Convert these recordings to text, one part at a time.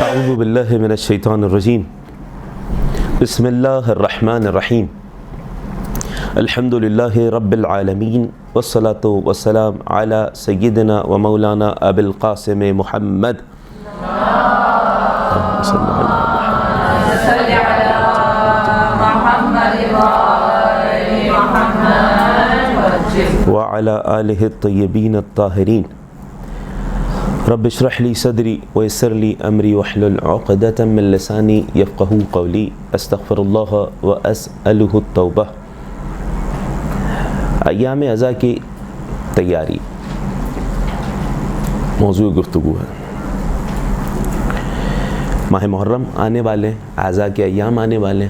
اعوذ باللہ من الشیطان الرجیم بسم اللہ الرحمن الرحیم الحمد للہ رب العالمین والصلاة والسلام علی سیدنا و مولانا ابی القاسم محمد وعلی آلہ الطیبین الطاہرین رب اشرح لی صدری ویسر لی امری واحلل عقدۃ من لسانی یفقہوا قولی استغفر اللہ واسألہ التوبہ۔ ایام اضحیٰ کی تیاری موضوع گفتگو ہے۔ ماہ محرم آنے والے، اضحیٰ کے ایام آنے والے،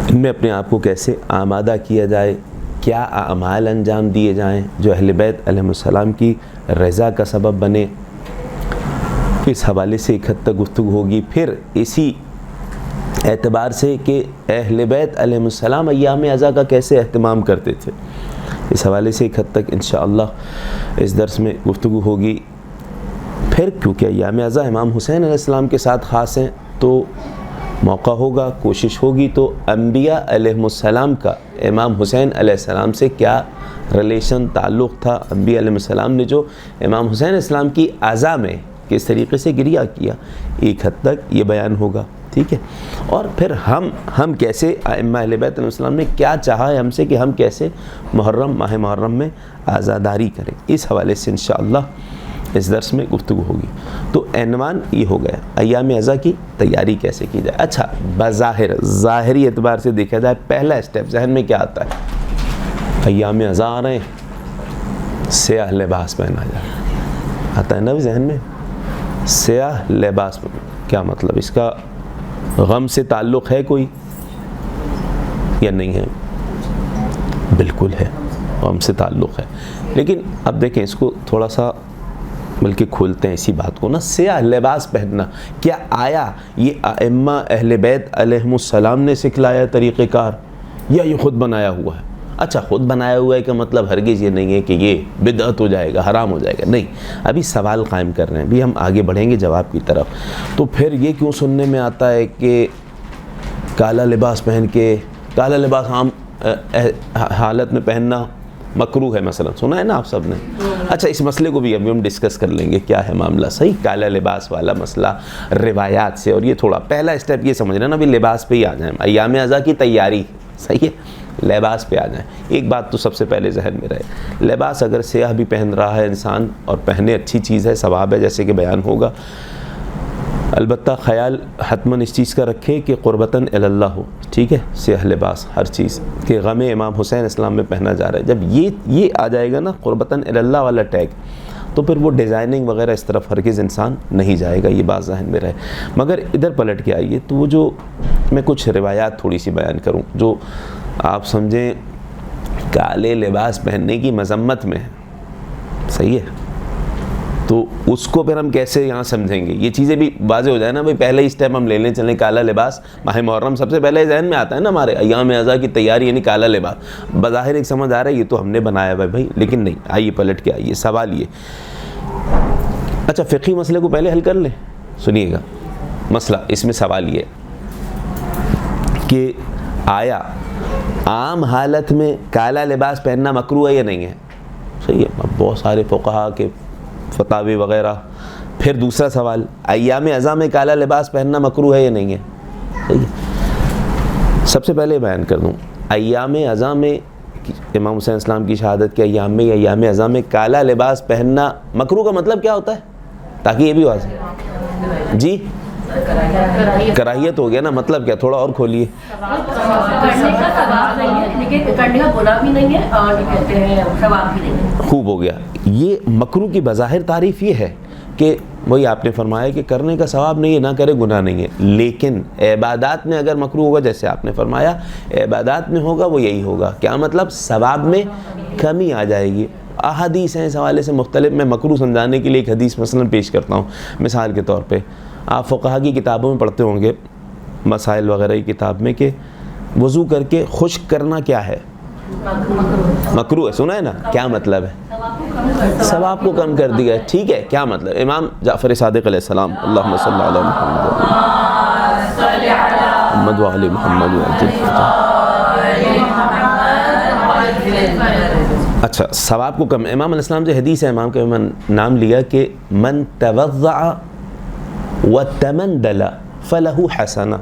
ان میں اپنے آپ کو کیسے آمادہ کیا جائے، کیا اعمال انجام دیے جائیں جو اہل بیت علیہ السلام کی رضا کا سبب بنے، اس حوالے سے ایک حد تک گفتگو ہوگی۔ پھر اسی اعتبار سے کہ اہل بیت علیہ السلام ایام اضحیٰ کا کیسے اہتمام کرتے تھے، اس حوالے سے ایک حد تک انشاءاللہ اس درس میں گفتگو ہوگی۔ پھر کیونکہ ایام اضحیٰ امام حسین علیہ السلام کے ساتھ خاص ہیں تو موقع ہوگا، کوشش ہوگی تو انبیاء علیہ السلام کا امام حسین علیہ السلام سے کیا ریلیشن، تعلق تھا، انبیاء علیہ السلام نے جو امام حسین علیہ السلام کی اضحیٰ میں کس طریقے سے گریہ کیا، ایک حد تک یہ بیان ہوگا، ٹھیک ہے۔ اور پھر ہم کیسے، ائمہ اہل بیت علیہ السلام نے کیا چاہا ہے ہم سے کہ ہم کیسے ماہ محرم میں عزاداری کریں، اس حوالے سے انشاءاللہ اس درس میں گفتگو ہوگی۔ تو عنوان یہ ہو گیا ایام اضحیٰ کی تیاری کیسے کی جائے۔ اچھا، بظاہر ظاہری اعتبار سے دیکھا جائے پہلا اسٹیپ ذہن میں کیا آتا ہے؟ ایام اضحیٰ آ رہے ہیں، سیاہ لباس پہنا جائے، آتا ہے نا ذہن میں؟ سیاہ لباس کیا مطلب؟ اس کا غم سے تعلق ہے کوئی یا نہیں ہے؟ بالکل ہے، غم سے تعلق ہے۔ لیکن اب دیکھیں اس کو تھوڑا سا بلکہ کھولتے ہیں اسی بات کو نا، سیاہ لباس پہننا کیا آیا یہ ائمہ اہل بیت علیہ السلام نے سکھلایا طریقہ کار یا یہ خود بنایا ہوا ہے؟ اچھا، خود بنایا ہوا ہے کہ مطلب ہرگز یہ نہیں ہے کہ یہ بدعت ہو جائے گا، حرام ہو جائے گا، نہیں، ابھی سوال قائم کر رہے ہیں، ابھی ہم آگے بڑھیں گے جواب کی طرف۔ تو پھر یہ کیوں سننے میں آتا ہے کہ کالا لباس پہن کے، کالا لباس عام حالت میں پہننا مکروہ ہے مثلا، سنا ہے نا آپ سب نے؟ اچھا، اس مسئلے کو بھی ابھی ہم ڈسکس کر لیں گے، کیا ہے معاملہ، صحیح کالا لباس والا مسئلہ روایات سے، اور یہ تھوڑا پہلا اسٹیپ یہ سمجھ رہے ہیں نا، ابھی لباس پہ ہی آ جائیں، ایام اضحیٰ کی تیاری، صحیح ہے، لباس پہ آ جائیں۔ ایک بات تو سب سے پہلے ذہن میں رہے، لباس اگر سیاہ بھی پہن رہا ہے انسان اور پہنے اچھی چیز ہے، ثواب ہے، جیسے کہ بیان ہوگا، البتہ خیال حتماً اس چیز کا رکھے کہ قربتاً اللہ ہو، ٹھیک ہے، سیاہ لباس ہر چیز کہ غم امام حسین اسلام میں پہنا جا رہا ہے، جب یہ آ جائے گا نا قربتاً اللہ والا ٹیگ، تو پھر وہ ڈیزائننگ وغیرہ اس طرف ہرگز انسان نہیں جائے گا، یہ بات ذہن میں رہے۔ مگر ادھر پلٹ کے آئیے تو وہ جو میں کچھ روایات تھوڑی سی بیان کروں جو آپ سمجھیں کالے لباس پہننے کی مذمت میں ہے، صحیح ہے، تو اس کو پھر ہم کیسے یہاں سمجھیں گے، یہ چیزیں بھی واضح ہو جائے نا بھائی، پہلے ہی اسٹیپ ہم لے لیں، چلیں کالا لباس ماہ محرم سب سے پہلے ذہن میں آتا ہے نا ہمارے، ایام اضحیٰ کی تیاری یعنی کالا لباس، بظاہر ایک سمجھ آ رہا ہے یہ تو ہم نے بنایا ہوا ہے بھائی، لیکن نہیں، آئیے پلٹ کے آئیے، سوال یہ، اچھا فقہی مسئلے کو پہلے حل کر لیں، سنیے گا مسئلہ، اس میں سوال یہ کہ آیا عام حالت میں کالا لباس پہننا مکروہ ہے یا نہیں ہے؟ صحیح ہے، بہت سارے فقہا کے فتاوی وغیرہ۔ پھر دوسرا سوال، ایام اضحیٰ میں کالا لباس پہننا مکروہ ہے یا نہیں ہے؟ صحیح ہے، سب سے پہلے بیان کر دوں، ایام اضحیٰ میں امام حسین اسلام کی شہادت کے ایام میں یا ایام اضحیٰ میں کالا لباس پہننا مکروہ کا مطلب کیا ہوتا ہے، تاکہ یہ بھی واضح، جی کراہیت ہو گیا نا، مطلب کیا، تھوڑا اور کھولیے۔ خوب ہو گیا، یہ مکروہ کی بظاہر تعریف یہ ہے کہ وہی آپ نے فرمایا کہ کرنے کا ثواب نہیں ہے، نہ کرے گناہ نہیں ہے، لیکن عبادات میں اگر مکروہ ہوگا، جیسے آپ نے فرمایا عبادات میں ہوگا، وہ یہی ہوگا، کیا مطلب، ثواب میں کمی آ جائے گی۔ احادیث ہیں اس حوالے سے مختلف، میں مکروہ سمجھانے کے لیے ایک حدیث مثلا پیش کرتا ہوں، مثال کے طور پہ آپ فقہا کی کتابوں میں پڑھتے ہوں گے، مسائل وغیرہ کی کتاب میں، کہ وضو کر کے خشک کرنا کیا ہے، مکروہ ہے، سنا ہے نا، کیا مطلب ہے، ثواب کو کم کر دیا. ٹھیک ہے, کیا مطلب؟ امام جعفر صادق علیہ السلام اللہم صلی علی محمد و علی محمد وعجل اچھا, ثواب کو کم. امام علیہ السلام سے حدیث ہے, امام کے میں نام لیا کہ من توضع وتمندل فلہ حسنہ,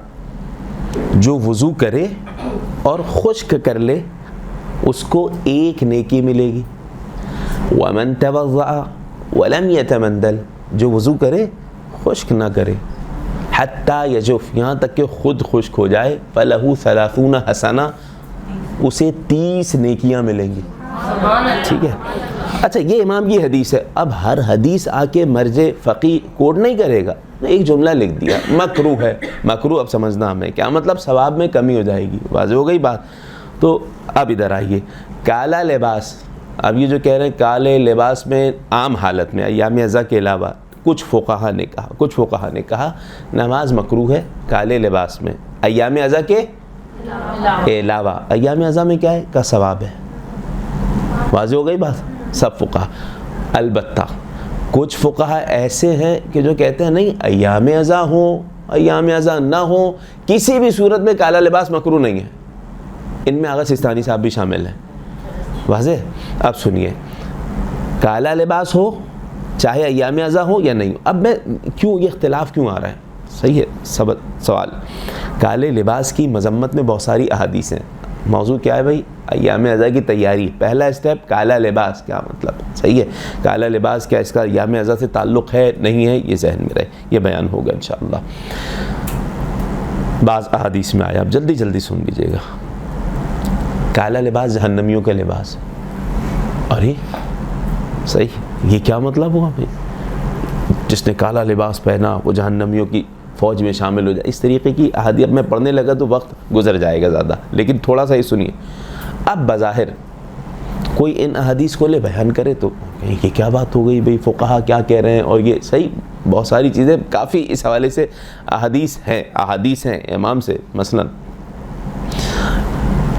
جو وضو کرے اور خشک کر لے اس کو ایک نیکی ملے گی. ومن توضع ولم يتمندل, جو وضو کرے خشک نہ کرے, حتی یجف, یہاں تک کہ خود خشک ہو جائے, فلہ 30 حسنہ, اسے 30 نیکیاں ملیں گی. ٹھیک ہے. اچھا, یہ امام کی حدیث ہے. اب ہر حدیث آ کے مرجع فقی کوڈ نہیں کرے گا, ایک جملہ لکھ دیا مکروہ ہے. مکروہ اب سمجھنا ہمیں کیا مطلب, ثواب میں کمی ہو جائے گی. واضح ہو گئی بات. تو اب ادھر آئیے, کالا لباس. اب یہ جو کہہ رہے ہیں کالے لباس میں عام حالت میں ایام ازا کے علاوہ کچھ فقہا نے کہا نماز مکروہ ہے کالے لباس میں ایام ازا کے علاوہ. ایام ازا میں کیا ہے کا ثواب ہے. واضح ہو گئی بات. سب فقہا. البتہ کچھ فقہا ایسے ہیں کہ جو کہتے ہیں نہیں, ایام ازا ہوں ایام ازا نہ ہوں, کسی بھی صورت میں کالا لباس مکروہ نہیں ہے. ان میں آغا سستانی صاحب بھی شامل ہیں. واضح. اب سنیے, کالا لباس ہو چاہے ایام ازا ہو یا نہیں. اب میں کیوں یہ اختلاف کیوں آ رہا ہے, صحیح ہے سوال. کالے لباس کی مذمت میں بہت ساری احادیث ہیں. موضوع کیا ہے بھائی, ایام ازا کی تیاری. پہلا اسٹیپ کالا لباس, کیا مطلب, صحیح ہے. کالا لباس کیا اس کا ایام ازا سے تعلق ہے نہیں ہے, یہ ذہن میں رہے, یہ بیان ہوگا انشاءاللہ. بعض احادیث میں آیا, اب جلدی جلدی سن لیجیے گا. کالا لباس جہنمیوں کا لباس. ارے صحیح, یہ کیا مطلب ہوا بھائی, جس نے کالا لباس پہنا وہ جہنمیوں کی فوج میں شامل ہو جائے. اس طریقے کی احادیث اب میں پڑھنے لگا تو وقت گزر جائے گا زیادہ, لیکن تھوڑا سا ہی سنیے. اب بظاہر کوئی ان احادیث کو لے بیان کرے تو یہ کیا بات ہو گئی بھئی, فقہا کیا کہہ رہے ہیں, اور یہ صحیح بہت ساری چیزیں کافی اس حوالے سے احادیث ہیں امام سے مثلا.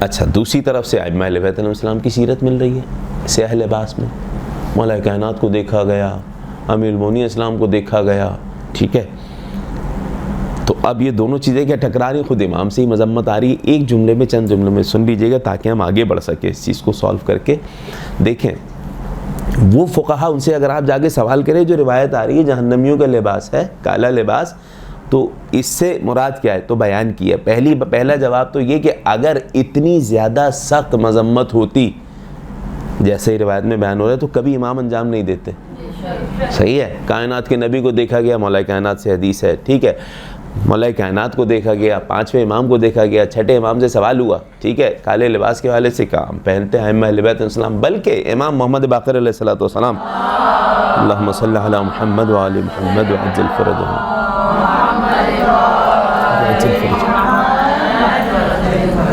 اچھا, دوسری طرف سے ائمہ اہل بیت علیہ السلام کی سیرت مل رہی ہے سیاہ لباس میں. مولا کائنات کو دیکھا گیا, امیر المومنین اسلام کو دیکھا گیا. ٹھیک ہے, تو اب یہ دونوں چیزیں کیا ٹکرا رہی, خود امام سے ہی مذمت آ رہی ہے. ایک جملے میں چند جملوں میں سن لیجیے گا تاکہ ہم آگے بڑھ سکیں اس چیز کو سالو کر کے. دیکھیں, وہ فقہا ان سے اگر آپ جا کے سوال کریں, جو روایت آ رہی ہے جہنمیوں کا لباس ہے کالا لباس, تو اس سے مراد کیا ہے, تو بیان کیا. پہلا جواب تو یہ کہ اگر اتنی زیادہ سخت مذمت ہوتی جیسے ہی روایت میں بیان ہو رہا ہے تو کبھی امام انجام نہیں دیتے. صحیح ہے. کائنات کے نبی کو دیکھا گیا, مولا کائنات سے حدیث ہے. ٹھیک ہے, مولا کائنات کو دیکھا گیا, 5ویں امام کو دیکھا گیا, 6ٹھے امام سے سوال ہوا. ٹھیک ہے, کالے لباس کے حوالے سے کام پہنتے ہیں ائمہ اہل بیت علیہ السلام, بلکہ امام محمد باقر علیہ السلام اللہم صلی علی محمد وعلی محمد وعجل فرجہم.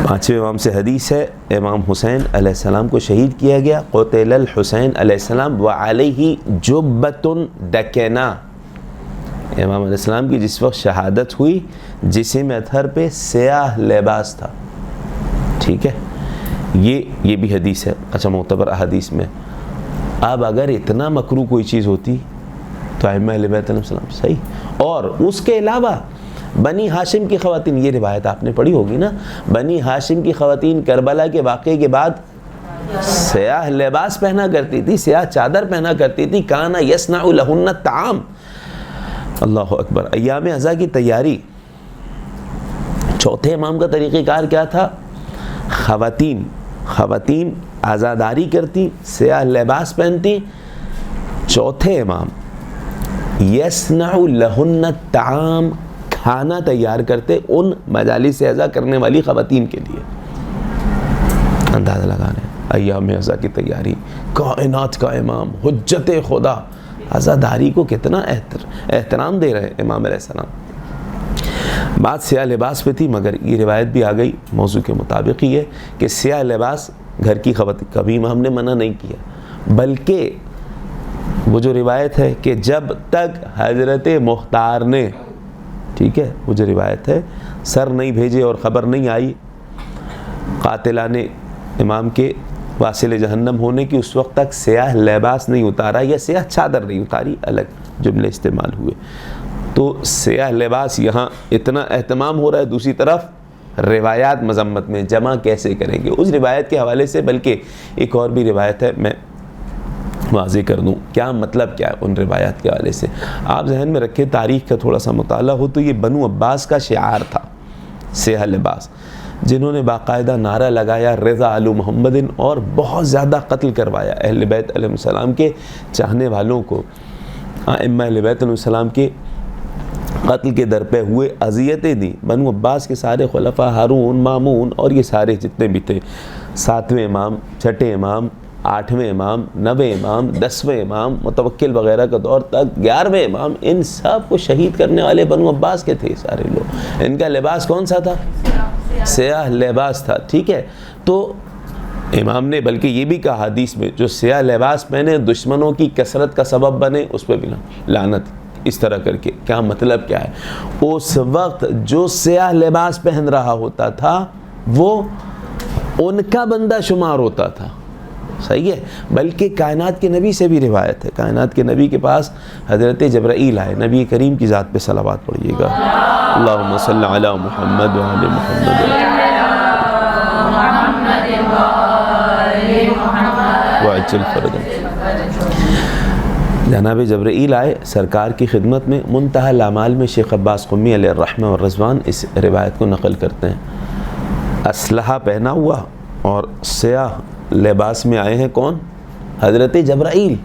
5ویں امام سے حدیث ہے, امام حسین علیہ السلام کو شہید کیا گیا. قتل الحسین علیہ السلام وعلیہ جبۃ دکنا. امام علیہ السلام کی جس وقت شہادت ہوئی جسم اطہر پہ سیاہ لباس تھا. ٹھیک ہے, یہ بھی حدیث ہے. اچھا, معتبر احادیث میں. اب اگر اتنا مکروہ کوئی چیز ہوتی تو ائمہ اہل بیت علیہ السلام صحیح. اور اس کے علاوہ بنی ہاشم کی خواتین, یہ روایت آپ نے پڑھی ہوگی نا, بنی ہاشم کی خواتین کربلا کے واقعے کے بعد سیاہ لباس پہنا کرتی تھی, سیاہ چادر پہنا کرتی تھی. کانا یصنع لہن الطعام. اللہ اکبر. ایام ازا کی تیاری. چوتھے امام کا طریقہ کار کیا تھا, خواتین عزاداری کرتی, سیاہ لباس پہنتی. چوتھے امام یصنع لہن الطعام, کھانا تیار کرتے ان مجالس ازا کرنے والی خواتین کے لیے. اندازہ لگا رہے ہیں ایام ازا کی تیاری. کائنات کا امام, حجت خدا, عزاداری کو کتنا احترام دے رہے ہیں امام علیہ السلام. بات سیاہ لباس پہ تھی, مگر یہ روایت بھی آ گئی موضوع کے مطابق ہی ہے کہ سیاہ لباس گھر کی خواتین, کبھی ہم نے منع نہیں کیا, بلکہ وہ جو روایت ہے کہ جب تک حضرت مختار نے, ٹھیک ہے, وہ جو روایت ہے, سر نہیں بھیجے اور خبر نہیں آئی قاتلان امام کے واصل جہنم ہونے کی اس وقت تک سیاہ لباس نہیں اتارا یا سیاہ چادر نہیں اتاری، الگ جملے استعمال ہوئے. تو سیاہ لباس یہاں اتنا اہتمام ہو رہا ہے، دوسری طرف روایات مذمت میں جمع کیسے کریں گے اس روایت کے حوالے سے. بلکہ ایک اور بھی روایت ہے، میں واضح کر دوں کیا مطلب کیا ہے ان روایات کے حوالے سے. آپ ذہن میں رکھیں، تاریخ کا تھوڑا سا مطالعہ ہو تو یہ بنو عباس کا شعار تھا سیاہ لباس، جنہوں نے باقاعدہ نعرہ لگایا رضا آل محمد اور بہت زیادہ قتل کروایا اہل بیت علیہ السلام کے چاہنے والوں کو. ائمہ اہل بیت علیہ السلام کے قتل کے در پہ ہوئے، اذیتیں دیں. بنو عباس کے سارے خلفاء، ہارون، مامون اور یہ سارے جتنے بھی تھے، 7ویں امام، 6ٹھے امام، 8ویں امام، 9ویں امام، 10ویں امام، متوکل وغیرہ کا دور تک 11ویں امام، ان سب کو شہید کرنے والے بنو عباس کے تھے سارے لوگ. ان کا لباس کون سا تھا؟ سیاہ لباس تھا. ٹھیک ہے، تو امام نے بلکہ یہ بھی کہا حدیث میں، جو سیاہ لباس پہنے دشمنوں کی کثرت کا سبب بنے اس پہ بھی لعنت. اس طرح کر کے کیا مطلب کیا ہے؟ اس وقت جو سیاہ لباس پہن رہا ہوتا تھا وہ ان کا بندہ شمار ہوتا تھا. صحیح ہے. بلکہ کائنات کے نبی سے بھی روایت ہے، کائنات کے نبی کے پاس حضرت جبرائیل آئے. نبی کریم کی ذات پہ صلوات پڑھیے گا. اللہم صلی علی محمد و آل محمد وعجل فرجہ. جناب جبرائیل آئے سرکار کی خدمت میں. منتہی الاعمال میں شیخ عباس قمی علیہ الرحمہ والرضوان اس روایت کو نقل کرتے ہیں. اسلحہ پہنا ہوا اور سیاہ لباس میں آئے ہیں کون؟ حضرت جبرائیل.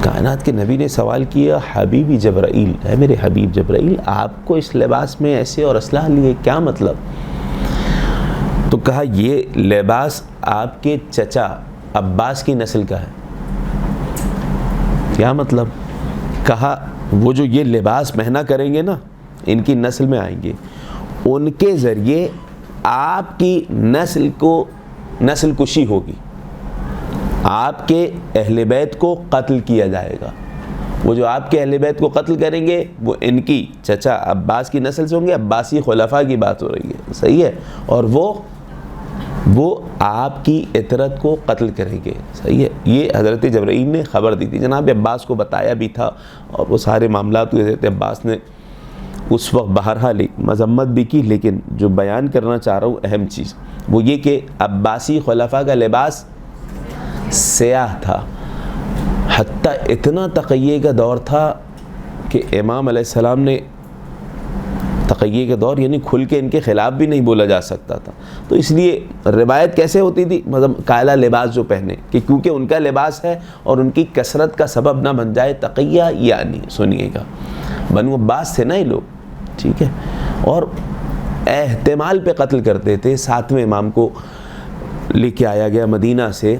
کائنات کے نبی نے سوال کیا، حبیبی جبرائیل، اے میرے حبیب جبرائیل، آپ کو اس لباس میں ایسے اور اسلحہ لیے کیا مطلب؟ تو کہا یہ لباس آپ کے چچا عباس کی نسل کا ہے. کیا مطلب؟ کہا وہ جو یہ لباس پہنا کریں گے نا، ان کی نسل میں آئیں گے، ان کے ذریعے آپ کی نسل کو نسل کشی ہوگی، آپ کے اہل بیت کو قتل کیا جائے گا. وہ جو آپ کے اہل بیت کو قتل کریں گے وہ ان کی چچا عباس کی نسل سے ہوں گے. عباسی خلفاء کی بات ہو رہی ہے، صحیح ہے. اور وہ آپ کی عطرت کو قتل کریں گے. صحیح ہے. یہ حضرت جبرائیل نے خبر دی تھی. جناب عباس کو بتایا بھی تھا اور وہ سارے معاملات کو حضرت عباس نے اس وقت بہرحال مذمت بھی کی. لیکن جو بیان کرنا چاہ رہا ہوں اہم چیز وہ یہ کہ عباسی خلفاء کا لباس سیاہ تھا. حتیٰ اتنا تقیہ کا دور تھا کہ امام علیہ السلام نے تقیہ کا دور یعنی کھل کے ان کے خلاف بھی نہیں بولا جا سکتا تھا. تو اس لیے روایت کیسے ہوتی تھی، مطلب کالا لباس جو پہنے کہ کیونکہ ان کا لباس ہے اور ان کی کثرت کا سبب نہ بن جائے. تقیہ یعنی سنیے گا، بنو عباس تھے نا یہ لوگ، ٹھیک ہے، اور احتمال پہ قتل کرتے تھے. 7ویں امام کو لے کے آیا گیا مدینہ سے،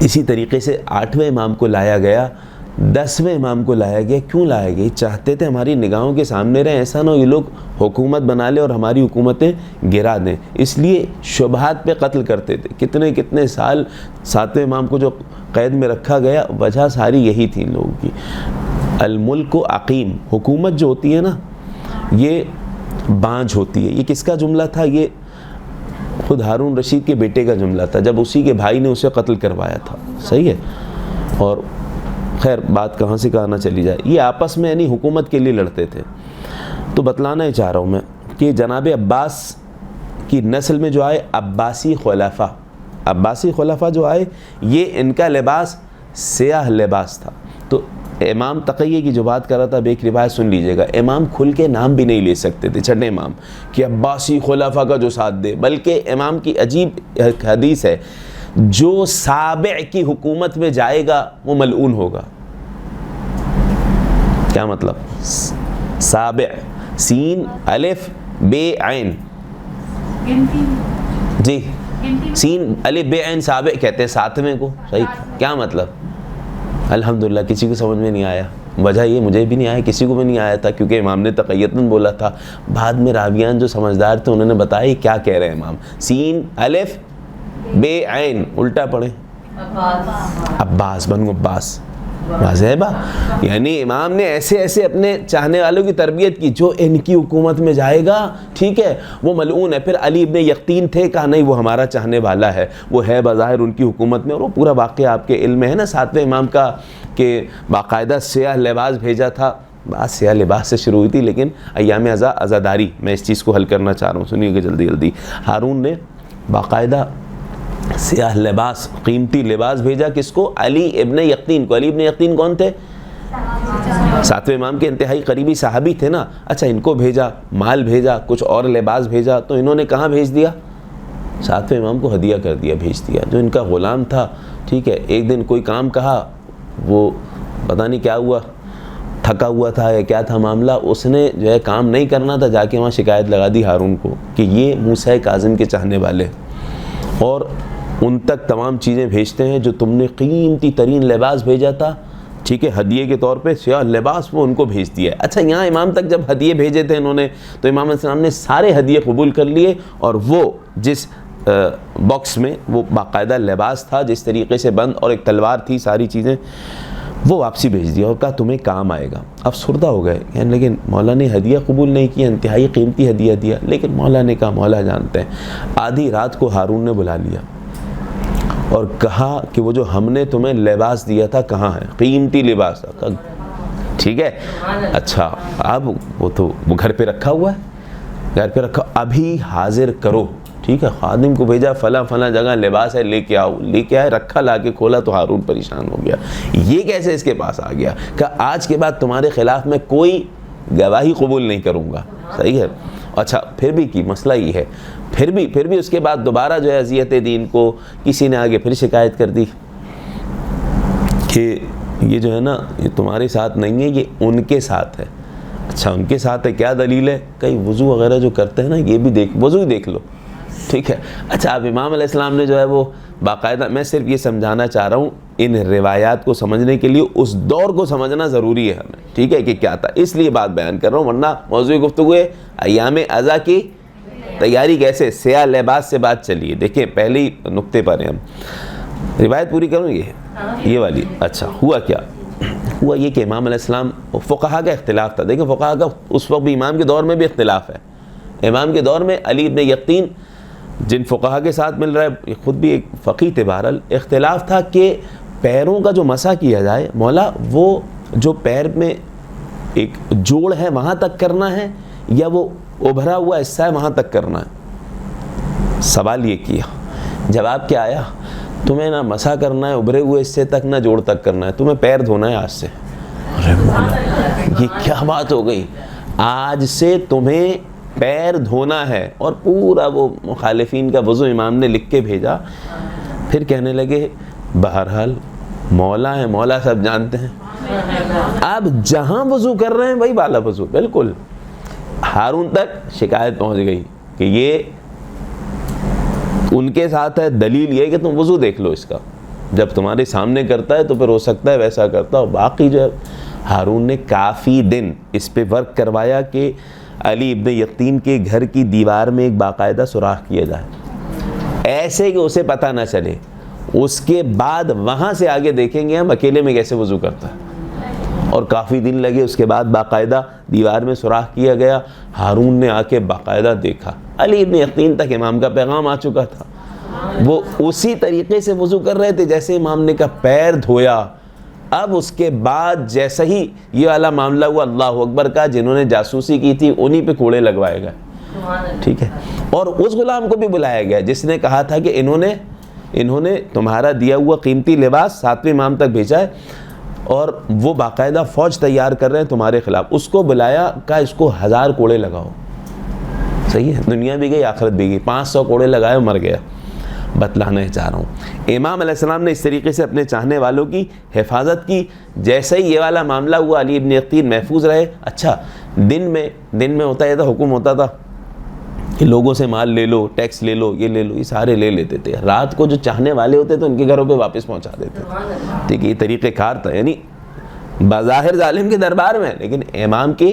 اسی طریقے سے 8ویں امام کو لایا گیا، 10ویں امام کو لایا گیا. کیوں لایا گیا؟ چاہتے تھے ہماری نگاہوں کے سامنے رہے، ایسا نہ ہو یہ لوگ حکومت بنا لے اور ہماری حکومتیں گرا دیں. اس لیے شبہات پہ قتل کرتے تھے. کتنے سال 7ویں امام کو جو قید میں رکھا گیا، وجہ ساری یہی تھی ان لوگوں کی. الملک و عقیم، حکومت جو ہوتی ہے نا یہ بانجھ ہوتی ہے. یہ کس کا جملہ تھا؟ یہ خود ہارون رشید کے بیٹے کا جملہ تھا جب اسی کے بھائی نے اسے قتل کروایا تھا. صحیح ہے. اور خیر بات کہاں سے کہاں نہ چلی جائے، یہ آپس میں یعنی حکومت کے لیے لڑتے تھے. تو بتلانا ہی چاہ رہا ہوں میں کہ جناب عباس کی نسل میں جو آئے عباسی خلفاء جو آئے، یہ ان کا لباس سیاہ لباس تھا. تو امام تقیہ کی جو بات کر رہا تھا، اب ایک روایت سن لیجئے گا. امام کھل کے نام بھی نہیں لے سکتے تھے، چھٹے امام، کہ عباسی خلفاء کا جو ساتھ دے. بلکہ امام کی عجیب حدیث ہے، جو سابع کی حکومت میں جائے گا وہ ملعون ہوگا. کیا مطلب؟ سابع، سین الف بے عین، جی سین الف بے عین سابع کہتے ہیں 7ویں کو. صحیح. کیا مطلب؟ الحمدللہ کسی کو سمجھ میں نہیں آیا. وجہ یہ مجھے بھی نہیں آیا، کسی کو بھی نہیں آیا تھا، کیونکہ امام نے تقیتاً بولا تھا. بعد میں راویان جو سمجھدار تھے انہوں نے بتایا کیا کہہ رہے ہیں امام. سین الف بے عین الٹا پڑھیں، عباس، بنو عباس. واضح ہے بات. یعنی امام نے ایسے ایسے اپنے چاہنے والوں کی تربیت کی, جو ان کی حکومت میں جائے گا ٹھیک ہے وہ ملعون ہے. پھر علی ابن یقطین تھے, کہا نہیں وہ ہمارا چاہنے والا ہے, وہ ہے بظاہر ان کی حکومت میں. اور وہ پورا واقعہ آپ کے علم میں ہے نا 7ویں امام کا, کہ باقاعدہ سیاہ لباس بھیجا تھا. بات سیاہ لباس سے شروع ہوئی تھی, لیکن ایام عزاداری میں اس چیز کو حل کرنا چاہ رہا ہوں, سنیے گا جلدی جلدی. ہارون نے باقاعدہ سیاہ لباس, قیمتی لباس بھیجا کس کو؟ علی ابن یقطین کو. علی ابن یقطین کون تھے؟ 7ویں امام کے انتہائی قریبی صحابی تھے نا. اچھا, ان کو بھیجا, مال بھیجا, کچھ اور لباس بھیجا, تو انہوں نے کہاں بھیج دیا؟ 7ویں امام کو ہدیہ کر دیا, بھیج دیا. جو ان کا غلام تھا ٹھیک ہے, ایک دن کوئی کام کہا, وہ پتہ نہیں کیا ہوا, تھکا ہوا تھا یا کیا تھا معاملہ, اس نے جو ہے کام نہیں کرنا تھا, جا کے وہاں شکایت لگا دی ہارون کو کہ یہ موسیٰ کاظم کے چاہنے والے, اور ان تک تمام چیزیں بھیجتے ہیں جو تم نے قیمتی ترین لباس بھیجا تھا ٹھیک ہے ہدیے کے طور پہ, سیاہ لباس, وہ ان کو بھیج دیا ہے. اچھا, یہاں امام تک جب ہدیے بھیجے تھے انہوں نے, تو امام علیہ السلام نے سارے ہدیے قبول کر لیے, اور وہ جس باکس میں وہ باقاعدہ لباس تھا جس طریقے سے بند, اور ایک تلوار تھی, ساری چیزیں, وہ واپسی بھیج دیا اور کہا تمہیں کام آئے گا. افسردہ ہو گئے, یعنی لیکن مولا نے ہدیہ قبول نہیں کیا, انتہائی قیمتی ہدیہ دیا, لیکن مولا نے کہا مولا جانتے ہیں. آدھی رات کو ہارون نے بلا لیا اور کہا کہ وہ جو ہم نے تمہیں لباس دیا تھا کہاں ہے؟ قیمتی لباس تھا ٹھیک ہے. اچھا, اب وہ تو وہ گھر پہ رکھا ہوا ہے, گھر پہ رکھا, ابھی حاضر کرو ٹھیک ہے. خادم کو بھیجا, فلاں فلاں جگہ لباس ہے, لے کے آؤ. لے کے آئے, رکھا, لا کے کھولا تو ہارون پریشان ہو گیا, یہ کیسے اس کے پاس آ گیا؟ کہ آج کے بعد تمہارے خلاف میں کوئی گواہی قبول نہیں کروں گا. صحیح ہے. اچھا, پھر بھی کی مسئلہ یہ ہے, پھر بھی اس کے بعد دوبارہ جو ہے اذیت دین کو کسی نے آگے پھر شکایت کر دی کہ یہ جو ہے نا یہ تمہارے ساتھ نہیں ہے, یہ ان کے ساتھ ہے. اچھا, ان کے ساتھ ہے, کیا دلیل ہے؟ کئی وضو وغیرہ جو کرتے ہیں نا, یہ بھی وضو دیکھ لو ٹھیک ہے. اچھا, اب امام علیہ السلام نے جو ہے وہ باقاعدہ, میں صرف یہ سمجھانا چاہ رہا ہوں ان روایات کو سمجھنے کے لیے اس دور کو سمجھنا ضروری ہے ہمیں ٹھیک ہے کہ کیا تھا, اس لیے بات بیان کر رہا ہوں, ورنہ موضوع گفتگو ہے ایام عزا کی تیاری کیسے, سیاہ لباس سے بات چلیے. دیکھیں پہلے ہی نقطے پر ہیں ہم, روایت پوری کروں یہ والی. اچھا, ہوا کیا؟ ہوا یہ کہ امام علیہ السلام, فقہا کا اختلاف تھا. دیکھیں فقہا کا اس وقت بھی, امام کے دور میں بھی اختلاف ہے. امام کے دور میں علی ابن یقطین جن فقہا کے ساتھ مل رہا ہے, خود بھی ایک فقیہ تھے, بہرحال اختلاف تھا کہ پیروں کا جو مسح کیا جائے مولا, وہ جو پیر میں ایک جوڑ ہے وہاں تک کرنا ہے یا وہ ابھرا ہوا حصہ ہے وہاں تک کرنا ہے؟ سوال یہ کیا, جواب کیا آیا؟ تمہیں نہ مسح کرنا ہے ابھرے ہوئے حصے تک, نہ جوڑ تک کرنا ہے, تمہیں پیر دھونا ہے آج سے. ارے مولا, یہ کیا بات ہو گئی؟ آج سے تمہیں پیر دھونا ہے. اور پورا وہ مخالفین کا وضو امام نے لکھ کے بھیجا. پھر کہنے لگے بہرحال مولا ہے, مولا سب جانتے ہیں. اب جہاں وضو کر رہے ہیں وہی بالا وضو, بالکل. ہارون تک شکایت پہنچ گئی کہ یہ ان کے ساتھ ہے, دلیل یہ کہ تم وضو دیکھ لو اس کا, جب تمہارے سامنے کرتا ہے تو پھر ہو سکتا ہے ویسا کرتا ہو. باقی جو ہے ہارون نے کافی دن اس پہ ورک کروایا کہ علی ابن یقطین کے گھر کی دیوار میں ایک باقاعدہ سوراخ کیا جائے, ایسے کہ اسے پتہ نہ چلے. اس کے بعد وہاں سے آگے دیکھیں گے ہم اکیلے میں کیسے وضو کرتا ہے. اور کافی دن لگے, اس کے بعد باقاعدہ دیوار میں سوراخ کیا گیا. ہارون نے آ کے باقاعدہ دیکھا, علی ابن یقطین تک امام کا پیغام آ چکا تھا. وہ اسی طریقے سے وضو کر رہے تھے جیسے امام نے کہا, پیر دھویا. اب اس کے بعد جیسا ہی یہ والا معاملہ ہوا, اللہ اکبر کا, جنہوں نے جاسوسی کی تھی انہی پہ کوڑے لگوائے گئے ٹھیک ہے. اور اس غلام کو بھی بلایا گیا جس نے کہا تھا کہ انہوں نے تمہارا دیا ہوا قیمتی لباس 7ویں امام تک بھیجا ہے اور وہ باقاعدہ فوج تیار کر رہے ہیں تمہارے خلاف. اس کو بلایا, کہا اس کو 1000 کوڑے لگاؤ. صحیح ہے, دنیا بھی گئی آخرت بھی گئی. 500 کوڑے لگائے, مر گیا. بتلانا چاہ رہا ہوں, امام علیہ السلام نے اس طریقے سے اپنے چاہنے والوں کی حفاظت کی. جیسے ہی یہ والا معاملہ ہوا, علی ابن یقطین محفوظ رہے. اچھا, دن میں ہوتا یہ تھا, حکم ہوتا تھا کہ لوگوں سے مال لے لو, ٹیکس لے لو, یہ لے لو, یہ سارے لے لیتے تھے. رات کو جو چاہنے والے ہوتے تھے ان کے گھروں پہ واپس پہنچا دیتے تھے ٹھیک ہے. یہ طریقہ کار تھا, یعنی بظاہر ظالم کے دربار میں, لیکن امام کی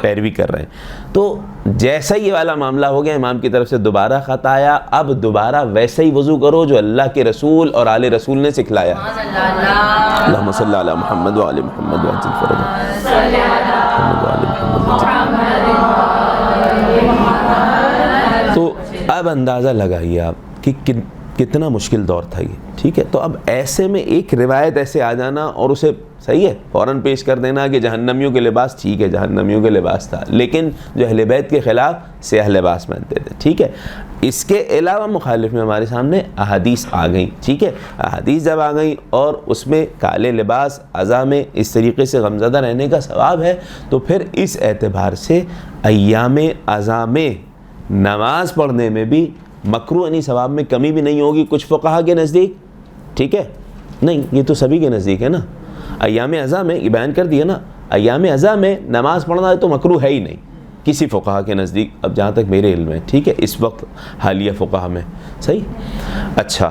پیروی کر رہے ہیں. تو جیسا یہ والا معاملہ ہو گیا, امام کی طرف سے دوبارہ خط آیا, اب دوبارہ ویسے ہی وضو کرو جو اللہ کے رسول اور آل رسول نے سکھلایا. اللہم صلی علی محمد وآل محمد وعجل فرجہ محمد وآل محمد. تو اب اندازہ لگائیے آپ کہ کتنا مشکل دور تھا یہ, ٹھیک ہے. تو اب ایسے میں ایک روایت ایسے آ جانا اور اسے صحیح ہے فوراً پیش کر دینا کہ جہنمیوں کے لباس, ٹھیک ہے جہنمیوں کے لباس تھا, لیکن جو اہل بیت کے خلاف سیاہ لباس پہنتے تھے, ٹھیک ہے. اس کے علاوہ مخالف میں ہمارے سامنے احادیث آ گئیں, ٹھیک ہے. احادیث جب آ گئیں اور اس میں کالے لباس عزا میں اس طریقے سے غمزدہ رہنے کا ثواب ہے, تو پھر اس اعتبار سے ایام عزا میں نماز پڑھنے میں بھی مکروہ یعنی ثواب میں کمی بھی نہیں ہوگی کچھ فقہا کے نزدیک, ٹھیک ہے. نہیں, یہ تو سبھی کے نزدیک ہے نا. ایام عزا میں یہ بیان کر دیا نا, ایام عزا میں نماز پڑھنا تو مکروہ ہے ہی نہیں کسی فقہا کے نزدیک, اب جہاں تک میرے علم ہے, ٹھیک ہے, اس وقت حالیہ فقہا میں, صحیح. اچھا,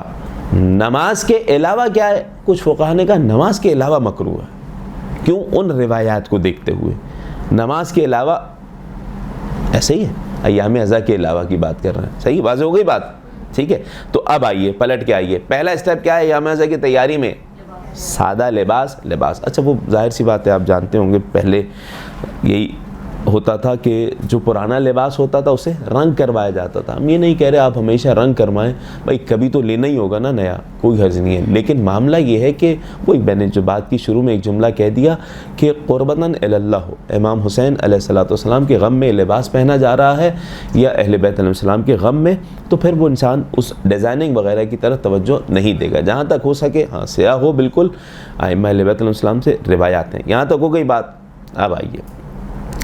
نماز کے علاوہ کیا ہے, کچھ فقہا نے کہا نماز کے علاوہ مکروہ ہے. کیوں؟ ان روایات کو دیکھتے ہوئے نماز کے علاوہ ایسے ہی ہے, ایام عزا کے علاوہ کی بات کر رہے ہیں, صحیح, واضح ہو گئی بات, ٹھیک ہے. تو اب آئیے پلٹ کے آئیے, پہلا اسٹیپ کیا ہے ایام عزا کی تیاری میں, سادہ لباس. اچھا وہ ظاہر سی بات ہے, آپ جانتے ہوں گے پہلے یہی ہوتا تھا کہ جو پرانا لباس ہوتا تھا اسے رنگ کروایا جاتا تھا. ہم یہ نہیں کہہ رہے آپ ہمیشہ رنگ کروائیں, بھائی کبھی تو لینا ہی ہوگا نا نیا, کوئی حرج نہیں ہے, لیکن معاملہ یہ ہے کہ وہی میں نے جو بات کی شروع میں ایک جملہ کہہ دیا کہ قربتاً اللہ, امام حسین علیہ السلام کے غم میں لباس پہنا جا رہا ہے یا اہل بیت علیہ السلام کے غم میں, تو پھر وہ انسان اس ڈیزائننگ وغیرہ کی طرف توجہ نہیں دے گا. جہاں تک ہو سکے ہاں سیاہ ہو, بالکل ائمہ اہل بیت علیہ السلام سے روایات ہیں, یہاں تک ہو گئی بات. اب آئیے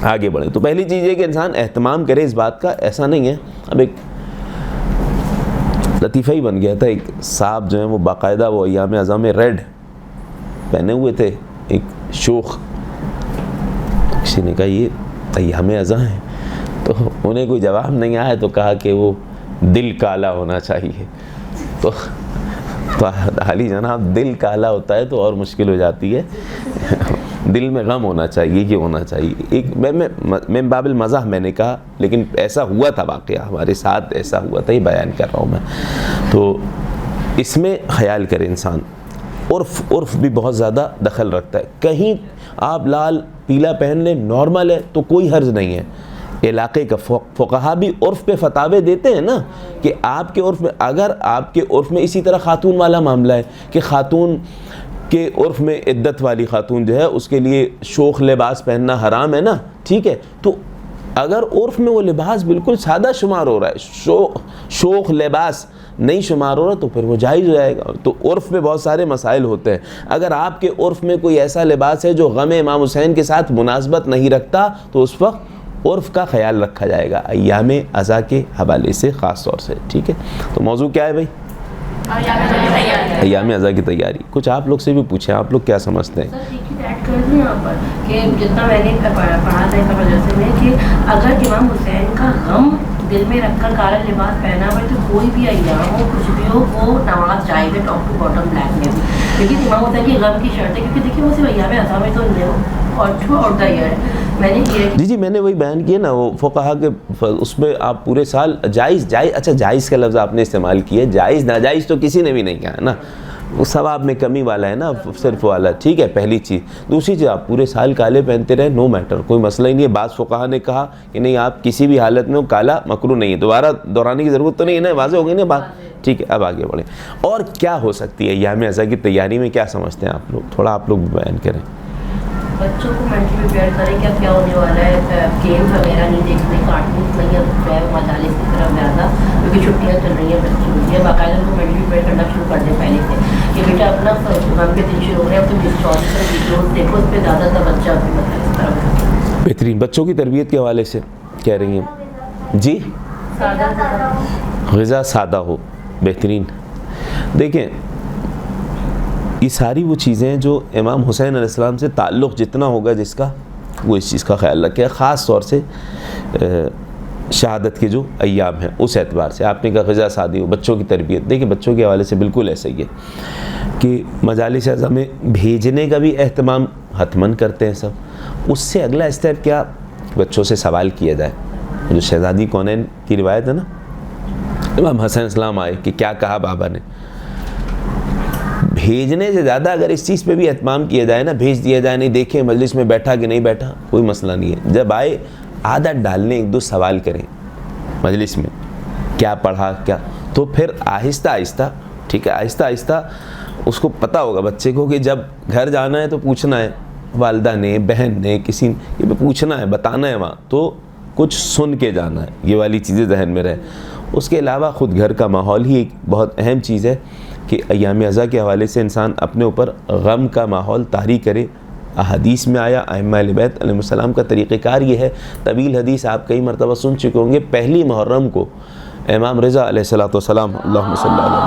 آگے بڑھیں. تو پہلی چیز یہ کہ انسان اہتمام کرے اس بات کا, ایسا نہیں ہے. اب ایک لطیفہ ہی بن گیا تھا, ایک صاحب جو ہیں وہ باقاعدہ وہ ایام عزا میں ریڈ پہنے ہوئے تھے, ایک شوخ. کسی نے کہا یہ ایام عزا ہیں, تو انہیں کوئی جواب نہیں آیا, تو کہا کہ وہ دل کالا ہونا چاہیے. تو حالی جناب دل کالا ہوتا ہے تو اور مشکل ہو جاتی ہے, دل میں غم ہونا چاہیے کہ ہونا چاہیے. ایک میں باب المزاح میں نے کہا, لیکن ایسا ہوا تھا واقعہ ہمارے ساتھ, ایسا ہوا تھا, یہ بیان کر رہا ہوں میں. تو اس میں خیال کرے انسان. عرف بھی بہت زیادہ دخل رکھتا ہے. کہیں آپ لال پیلا پہن لیں نارمل ہے تو کوئی حرج نہیں ہے. علاقے کا فقہا بھی عرف پہ فتاوے دیتے ہیں نا, کہ آپ کے عرف میں, اگر آپ کے عرف میں اسی طرح خاتون والا معاملہ ہے کہ خاتون کے عرف میں عدت والی خاتون جو ہے اس کے لیے شوخ لباس پہننا حرام ہے نا, ٹھیک ہے. تو اگر عرف میں وہ لباس بالکل سادہ شمار ہو رہا ہے, شوخ لباس نہیں شمار ہو رہا, تو پھر وہ جائز ہو جائے گا. تو عرف میں بہت سارے مسائل ہوتے ہیں. اگر آپ کے عرف میں کوئی ایسا لباس ہے جو غم امام حسین کے ساتھ مناسبت نہیں رکھتا, تو اس وقت عرف کا خیال رکھا جائے گا ایام عزا کے حوالے سے خاص طور سے, ٹھیک ہے. تو موضوع کیا ہے بھائی؟ ایام عزا کی تیاری. کچھ آپ لوگ سے بھی پوچھیں, آپ لوگ کیا سمجھتے ہیں؟ ایڈ کر دیں یہاں پر کہ جتنا میں نے پڑھا تھا اس وجہ سے کہ اگر امام حسین کا غم دل میں رکھ کر کالا لباس پہنا ہوا ہے تو کوئی بھی ایام ہو کچھ بھی ہو وہ نماز جائز ہے ٹاپ ٹو باٹم بلیک میں بھی, لیکن امام حسین کی غم کی شرط ہے, کیونکہ دیکھیے وہ صرف ایام عزا میں تو نہیں اور تھرو آؤٹ دا ایئر. جی میں نے وہی بیان کیا نا, وہ فقہا کے اس میں آپ پورے سال جائز. اچھا جائز کا لفظ آپ نے استعمال کیا, جائز ناجائز تو کسی نے بھی نہیں کہا نا, وہ ثواب میں کمی والا ہے نا صرف والا, ٹھیک ہے, پہلی چیز. دوسری چیز آپ پورے سال کالے پہنتے رہے, نو میٹر, کوئی مسئلہ ہی نہیں ہے. بعض فقہا نے کہا کہ نہیں آپ کسی بھی حالت میں کالا مکروہ نہیں ہے. دوبارہ دہرانے کی ضرورت تو نہیں ہے نا, واضح ہو گئی نا بات, ٹھیک ہے. اب آگے بڑھیں. اور کیا ہو سکتی ہے ایام عزا کی تیاری میں, کیا سمجھتے ہیں آپ لوگ, تھوڑا آپ لوگ بیان کریں. بچوں کو مینٹلی پریپیئر کریں کہ اب کیا ہونے والا ہے, گیمز وغیرہ نہیں دیکھنے, کارٹونس نہیں ہے مجالس کی طرف زیادہ, کیونکہ چھٹیاں چل رہی ہیں بچوں کی, باقاعدہ ان کو مینٹلی پریپیئر کرنا شروع کر دیں پہلے سے کہ بیٹا اپنا غم کے دن شروع ہو رہے ہیں, اب تم ہسٹوریکل ویڈیوز دیکھو, اس پہ زیادہ توجہ اپنی مطلب اس طرف. بہترین. بچوں کی تربیت کے حوالے سے کہہ رہی ہیں جی, غذا سادہ ہو, بہترین. دیکھیں یہ ساری وہ چیزیں جو امام حسین علیہ السلام سے تعلق جتنا ہوگا جس کا, وہ اس چیز کا خیال رکھے, خاص طور سے شہادت کے جو ایام ہیں اس اعتبار سے. آپ نے کہا غذا سادی ہو, بچوں کی تربیت. دیکھیں بچوں کے حوالے سے بالکل ایسا ہی ہے کہ مجالس عزا میں بھیجنے کا بھی اہتمام حتماً کرتے ہیں سب. اس سے اگلا اسٹیپ کیا بچوں سے سوال کیا جائے. جو شہزادی کونین کی روایت ہے نا, امام حسن السلام آئے کہ کیا کہا بابا نے. بھیجنے سے زیادہ اگر اس چیز پہ بھی اہتمام کیا جائے نا, بھیج دیا جائے, نہیں دیکھیں مجلس میں بیٹھا کہ نہیں بیٹھا, کوئی مسئلہ نہیں ہے. جب آئے عادت ڈالنے, ایک دو سوال کریں مجلس میں, کیا پڑھا کیا, تو پھر آہستہ آہستہ, ٹھیک ہے, آہستہ آہستہ اس کو پتہ ہوگا بچے کو کہ جب گھر جانا ہے تو پوچھنا ہے, والدہ نے, بہن نے, کسی نے پوچھنا ہے, بتانا ہے وہاں, تو کچھ سن کے جانا ہے. یہ والی چیزیں ذہن میں رہے. اس کے علاوہ خود گھر کا ماحول ہی ایک بہت اہم چیز ہے کہ ایام ازا کے حوالے سے انسان اپنے اوپر غم کا ماحول طاری کرے. احادیث میں آیا, ائمہ اہل بیت علیہ السلام کا طریقہ کار یہ ہے. طویل حدیث آپ کئی مرتبہ سن چکے ہوں گے. پہلی محرم کو امام رضا علیہ السلام, اللہم صلی علیہ,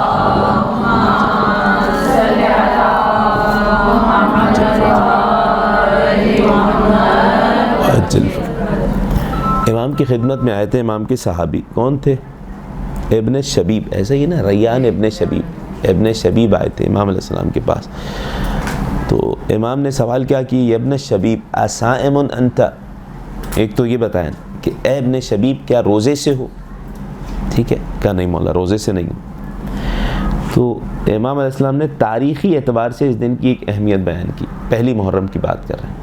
امام کی خدمت میں آئے تھے. امام کے صحابی کون تھے؟ ابن شبیب, ایسا ہی نا, ریان ابن شبیب آئے تھے امام علیہ السلام کے پاس. تو امام نے سوال کیا کی, ابن شبیب اصائم انت, ایک تو یہ بتائیں کہ اے ابن شبیب کیا روزے سے ہو؟ ٹھیک ہے, کہا نہیں مولا روزے سے نہیں. تو امام علیہ السلام نے تاریخی اعتبار سے اس دن کی ایک اہمیت بیان کی. پہلی محرم کی بات کر رہے ہیں.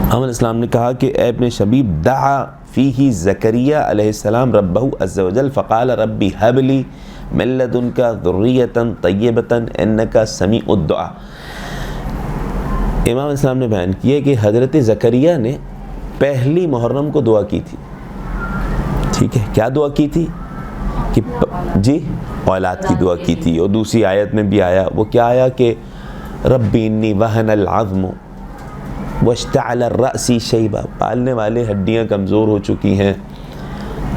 امام علیہ السلام نے کہا کہ اے ابن شبیب, دعا فیہ زکریا علیہ السلام ربہ عز وجل فقال ربی ہب لی من لدنک ذریۃ طیبۃ انک سمیع الدعاء. امام علیہ السلام نے بیان کیا کہ حضرت زکریا نے پہلی محرم کو دعا کی تھی. ٹھیک ہے, کیا دعا کی تھی؟ کہ جی اولاد کی دعا کی تھی. اور دوسری آیت میں بھی آیا, وہ کیا آیا کہ ربی انی وہن العظم واشتعل الرأس شیبا, پالنے والے ہڈیاں کمزور ہو چکی ہیں,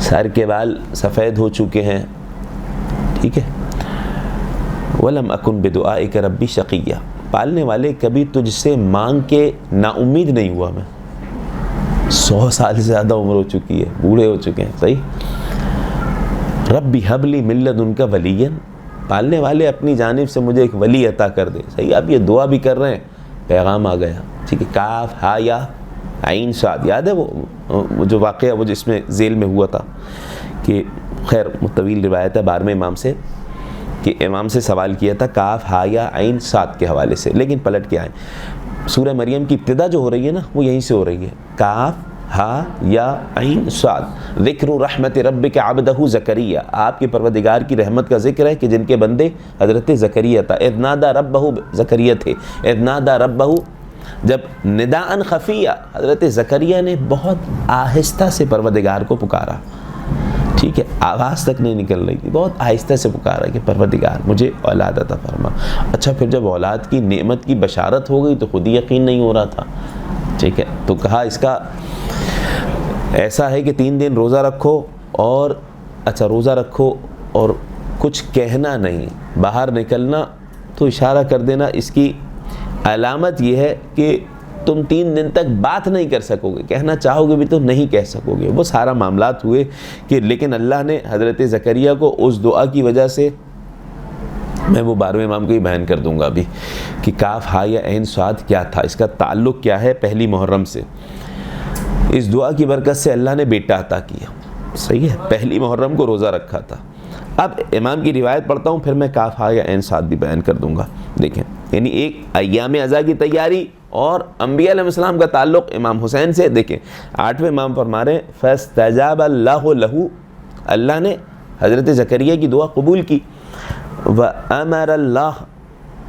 سر کے بال سفید ہو چکے ہیں. ٹھیک ہے, ولم اکن بدعائک ربی شقیہ, پالنے والے کبھی تجھ سے مانگ کے نا امید نہیں ہوا میں. 100 سال سے زیادہ عمر ہو چکی ہے, بوڑھے ہو چکے ہیں. صحیح, ربی حب لی من لدنک ولیا, پالنے والے اپنی جانب سے مجھے ایک ولی عطا کر دے. صحیح, آپ یہ دعا بھی کر رہے ہیں, پیغام آ گیا. ٹھیک ہے, کاف ہا یا عین صاد, یاد ہے وہ جو واقعہ وہ جس میں ذیل میں ہوا تھا کہ خیر طویل روایت ہے 12ویں امام سے کہ امام سے سوال کیا تھا کاف ہا یا عین صاد کے حوالے سے. لیکن پلٹ کے آئیں, سورہ مریم کی ابتدا جو ہو رہی ہے نا وہ یہیں سے ہو رہی ہے. کاف ہا یا عین صاد, ذکر رحمت ربک عبدہ زکریا, آپ کے پروردگار کی رحمت کا ذکر ہے کہ جن کے بندے حضرت زکریا تھا. اذ نادى ربہ, زکریا تھے, اذ نادى ربہ, جب نداء خفیہ, حضرت زکریا نے بہت آہستہ سے پروردگار کو پکارا. ٹھیک ہے, آواز تک نہیں نکل رہی تھی, بہت آہستہ سے پکارا کہ پروردگار مجھے اولاد عطا فرما. اچھا, پھر جب اولاد کی نعمت کی بشارت ہو گئی تو خود ہی یقین نہیں ہو رہا تھا. ٹھیک ہے, تو کہا اس کا ایسا ہے کہ 3 دن روزہ رکھو, اور اچھا روزہ رکھو اور کچھ کہنا نہیں, باہر نکلنا تو اشارہ کر دینا. اس کی علامت یہ ہے کہ تم 3 دن تک بات نہیں کر سکو گے, کہنا چاہو گے بھی تو نہیں کہہ سکو گے. وہ سارا معاملات ہوئے کہ لیکن اللہ نے حضرت زکریا کو اس دعا کی وجہ سے, میں وہ 12ویں امام کو ہی بیان کر دوں گا ابھی کہ کاف ہا یا عین صاد کیا تھا, اس کا تعلق کیا ہے پہلی محرم سے. اس دعا کی برکت سے اللہ نے بیٹا عطا کیا. صحیح ہے, پہلی محرم کو روزہ رکھا تھا. اب امام کی روایت پڑھتا ہوں, پھر میں کاف ہا یا عین صاد بھی بیان کر دوں گا. دیکھیں, یعنی ایک ایام ازا کی تیاری اور انبیاء علیہ السلام کا تعلق امام حسین سے. دیکھیں 8ویں امام فرما رہے ہیں فاستجاب اللہ لہ, اللہ نے حضرت زکریا کی دعا قبول کی. وامر اللہ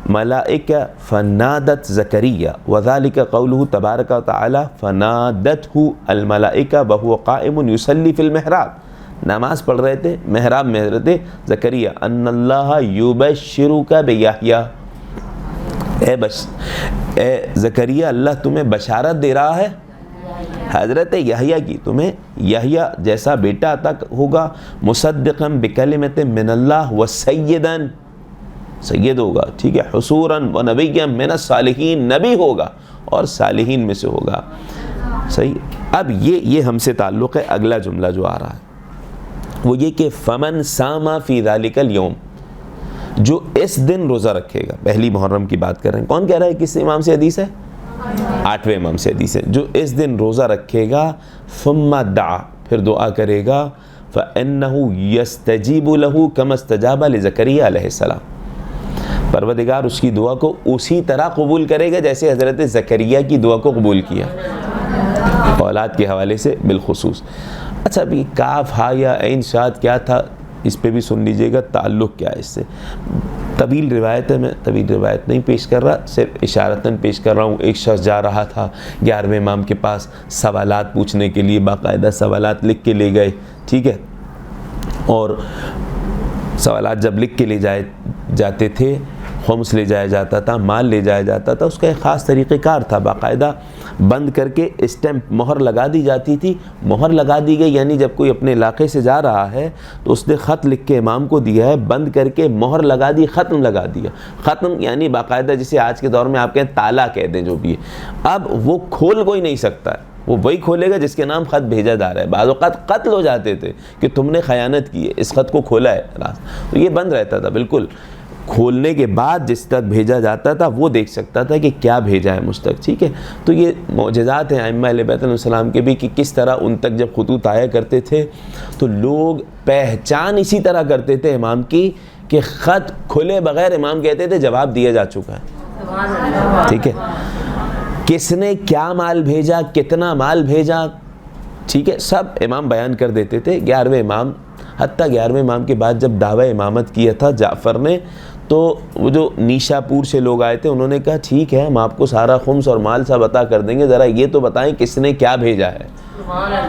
ملائکہ فنادت زکریا وذالک قولہ تبارک و تعالی فنادتہ الملائکہ وہو قائم یصلی فی المحراب, نماز پڑھ رہے تھے محراب میں حضرت زکریا, ان اللہ یبشرک بیحییٰ, اے زکریا اللہ تمہیں بشارت دے رہا ہے حضرت یحییٰ کی, تمہیں یحییٰ جیسا بیٹا عطا ہوگا, مصدقا بکلمۃ من اللہ وسیدا, سید ہوگا. ٹھیک ہے, حصورا ونبیا من الصالحین, نبی ہوگا اور صالحین میں سے ہوگا. صحیح. اب یہ ہم سے تعلق ہے. اگلا جملہ جو آ رہا ہے وہ یہ کہ فمن ساما فی ذالک الیوم, جو اس دن روزہ رکھے گا. پہلی محرم کی بات کر رہے ہیں. کون کہہ رہا ہے, کس امام سے حدیث ہے؟ 8ویں امام سے حدیث ہے، جو اس دن روزہ رکھے گا ثم دعا، پھر دعا کرے گا، فَإِنَّهُ يَسْتَجِيبُ لَهُ كَمَا اسْتَجَابَ لِزَكَرِيَّا علیہ السلام، پروردگار اس کی دعا کو اسی طرح قبول کرے گا جیسے حضرت زکریا کی دعا کو قبول کیا، اولاد کے حوالے سے بالخصوص۔ اچھا ابھی کاف ہا یا عین صاد کیا تھا، اس پہ بھی سن لیجئے گا تعلق کیا ہے اس سے۔ طویل روایت ہے، میں طویل روایت نہیں پیش کر رہا، صرف اشارتاً پیش کر رہا ہوں۔ ایک شخص جا رہا تھا 11ویں امام کے پاس سوالات پوچھنے کے لیے، باقاعدہ سوالات لکھ کے لے گئے، ٹھیک ہے، اور سوالات جب لکھ کے لے جاتے تھے، خمس لے جایا جاتا تھا، مال لے جایا جاتا تھا، اس کا ایک خاص طریقہ کار تھا، باقاعدہ بند کر کے اسٹیمپ مہر لگا دی جاتی تھی۔ مہر لگا دی گئی یعنی جب کوئی اپنے علاقے سے جا رہا ہے تو اس نے خط لکھ کے امام کو دیا ہے، بند کر کے مہر لگا دی، ختم لگا دیا۔ ختم یعنی باقاعدہ جسے آج کے دور میں آپ کہیں تالا کہہ دیں جو بھی ہے، اب وہ کھول کوئی نہیں سکتا ہے، وہ وہی کھولے گا جس کے نام خط بھیجا جا رہا ہے۔ بعض اوقات قتل ہو جاتے تھے کہ تم نے خیانت کی ہے، اس خط کو کھولا ہے، تو یہ بند رہتا تھا بالکل۔ کھولنے کے بعد جس تک بھیجا جاتا تھا وہ دیکھ سکتا تھا کہ کیا بھیجا ہے مجھ تک، ٹھیک ہے۔ تو یہ معجزات ہیں ائمہ اہل بیت علیہ السلام کے بھی کہ کس طرح ان تک جب خطوط آیا کرتے تھے تو لوگ پہچان اسی طرح کرتے تھے امام کی کہ خط کھلے بغیر امام کہتے تھے جواب دیا جا چکا ہے، ٹھیک ہے۔ کس نے کیا مال بھیجا، کتنا مال بھیجا، ٹھیک ہے، سب امام بیان کر دیتے تھے۔ 11ویں امام، حتیٰ 11ویں امام کے بعد جب دعوی امامت کیا تھا جعفر نے، تو وہ جو نیشا پور سے لوگ آئے تھے انہوں نے کہا ٹھیک ہے ہم آپ کو سارا خمس اور مال سب عطا کر دیں گے، ذرا یہ تو بتائیں کس نے کیا بھیجا ہے،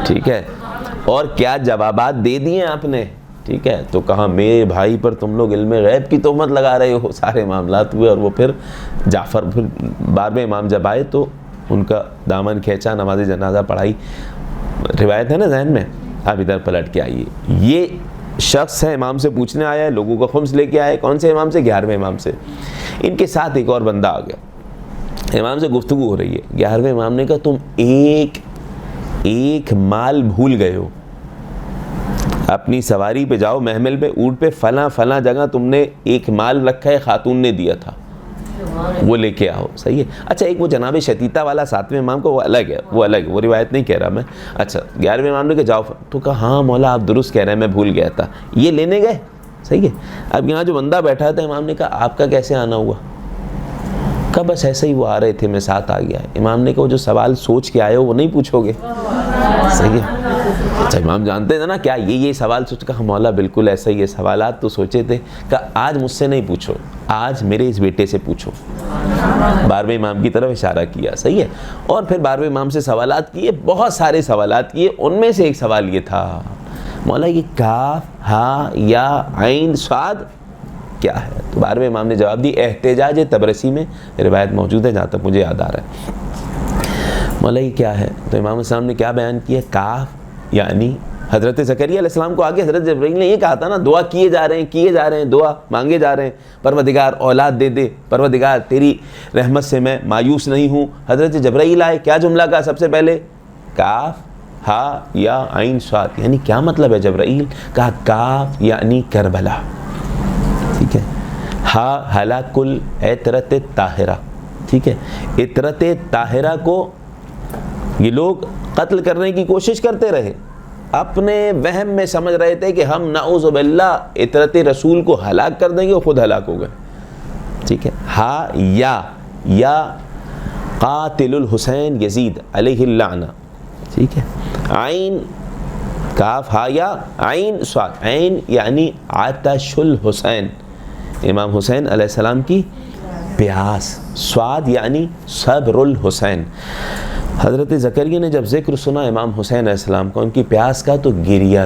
ٹھیک ہے، اور کیا جوابات دے دیے آپ نے، ٹھیک ہے۔ تو کہا میرے بھائی پر تم لوگ علم غیب کی تہمت لگا رہے ہو۔ سارے معاملات ہوئے اور وہ پھر جعفر، پھر 12ویں امام جب آئے تو ان کا دامن کھینچا، نماز جنازہ پڑھائی۔ روایت ہے نا ذہن میں، آپ ادھر پلٹ کے آئیے۔ یہ شخص ہے امام سے پوچھنے آیا ہے، لوگوں کا خمس لے کے آیا ہے، کون سے امام سے؟ 11ویں امام سے۔ ان کے ساتھ ایک اور بندہ آ گیا، امام سے گفتگو ہو رہی ہے۔ 11ویں امام نے کہا تم ایک مال بھول گئے ہو، اپنی سواری پہ جاؤ، محمل پہ، اونٹ پہ، فلاں جگہ تم نے ایک مال رکھا ہے، خاتون نے دیا تھا، وہ لے کے آؤ، صحیح ہے۔ اچھا ایک وہ جناب شتیتا والا 7ویں امام کو، وہ الگ ہے، وہ روایت نہیں کہہ رہا میں۔ اچھا 11ویں امام نے کہا جاؤ، تو کہا ہاں مولا آپ درست کہہ رہے ہیں، میں بھول گیا تھا، یہ لینے گئے، صحیح ہے۔ اب یہاں جو بندہ بیٹھا تھا امام نے کہا آپ کا کیسے آنا ہوا؟ کہا بس ایسے ہی وہ آ رہے تھے میں ساتھ آ گیا۔ امام نے کہا وہ جو سوال سوچ کے آئے ہو وہ نہیں پوچھو گے، صحیح ہے۔ اچھا امام جانتے تھے نا کیا یہ سوال سوچ، کہا مولا بالکل ایسا ہی ہے، سوالات تو سوچے تھے۔ کہا آج مجھ سے نہیں پوچھو، آج میرے اس بیٹے سے پوچھو۔ 12ویں امام کی طرف اشارہ کیا، صحیح ہے۔ اور پھر 12ویں امام سے سوالات کیے، بہت سارے سوالات کیے، ان میں سے ایک سوال یہ تھا مولا یہ کاف ہا یا عین صاد کیا ہے؟ تو 12ویں امام نے جواب دی، احتجاج طبرسی میں روایت موجود ہے جہاں تک مجھے یاد آ رہا ہے، مولا یہ کیا ہے؟ تو امام السلام نے کیا بیان کیا؟ کاف یعنی حضرت زکریا علیہ السلام کو آگے حضرت جبرائیل نے یہ کہا تھا نا، دعا کیے جا رہے ہیں، دعا مانگے جا رہے ہیں، پروردگار اولاد دے دے، پروردگار تیری رحمت سے میں مایوس نہیں ہوں۔ حضرت جبرائیل آئے، کیا جملہ کہا سب سے پہلے؟ کاف ہا یا عین صاد، یعنی کیا مطلب ہے جبرائیل؟ کہا کاف یعنی کربلا، ٹھیک ہے، ہا ہلاک العطرۃ الطاہرہ، ٹھیک ہے۔ عطرۃ طاہرہ کو یہ لوگ قتل کرنے کی کوشش کرتے رہے، اپنے وہم میں سمجھ رہے تھے کہ ہم نعوذ باللہ عطرت رسول کو ہلاک کر دیں گے، وہ خود ہلاک ہو گئے، ٹھیک ہے۔ ہا یا قاتل الحسین یزید علیہ اللعنہ، ٹھیک ہے۔ عین کاف ہا یا عین صاد، عین یعنی عطش الحسین، امام حسین علیہ السلام کی پیاس، صاد یعنی صبر الحسین۔ حضرت زکریا نے جب ذکر سنا امام حسین علیہ السلام کو ان کی پیاس کا تو گریہ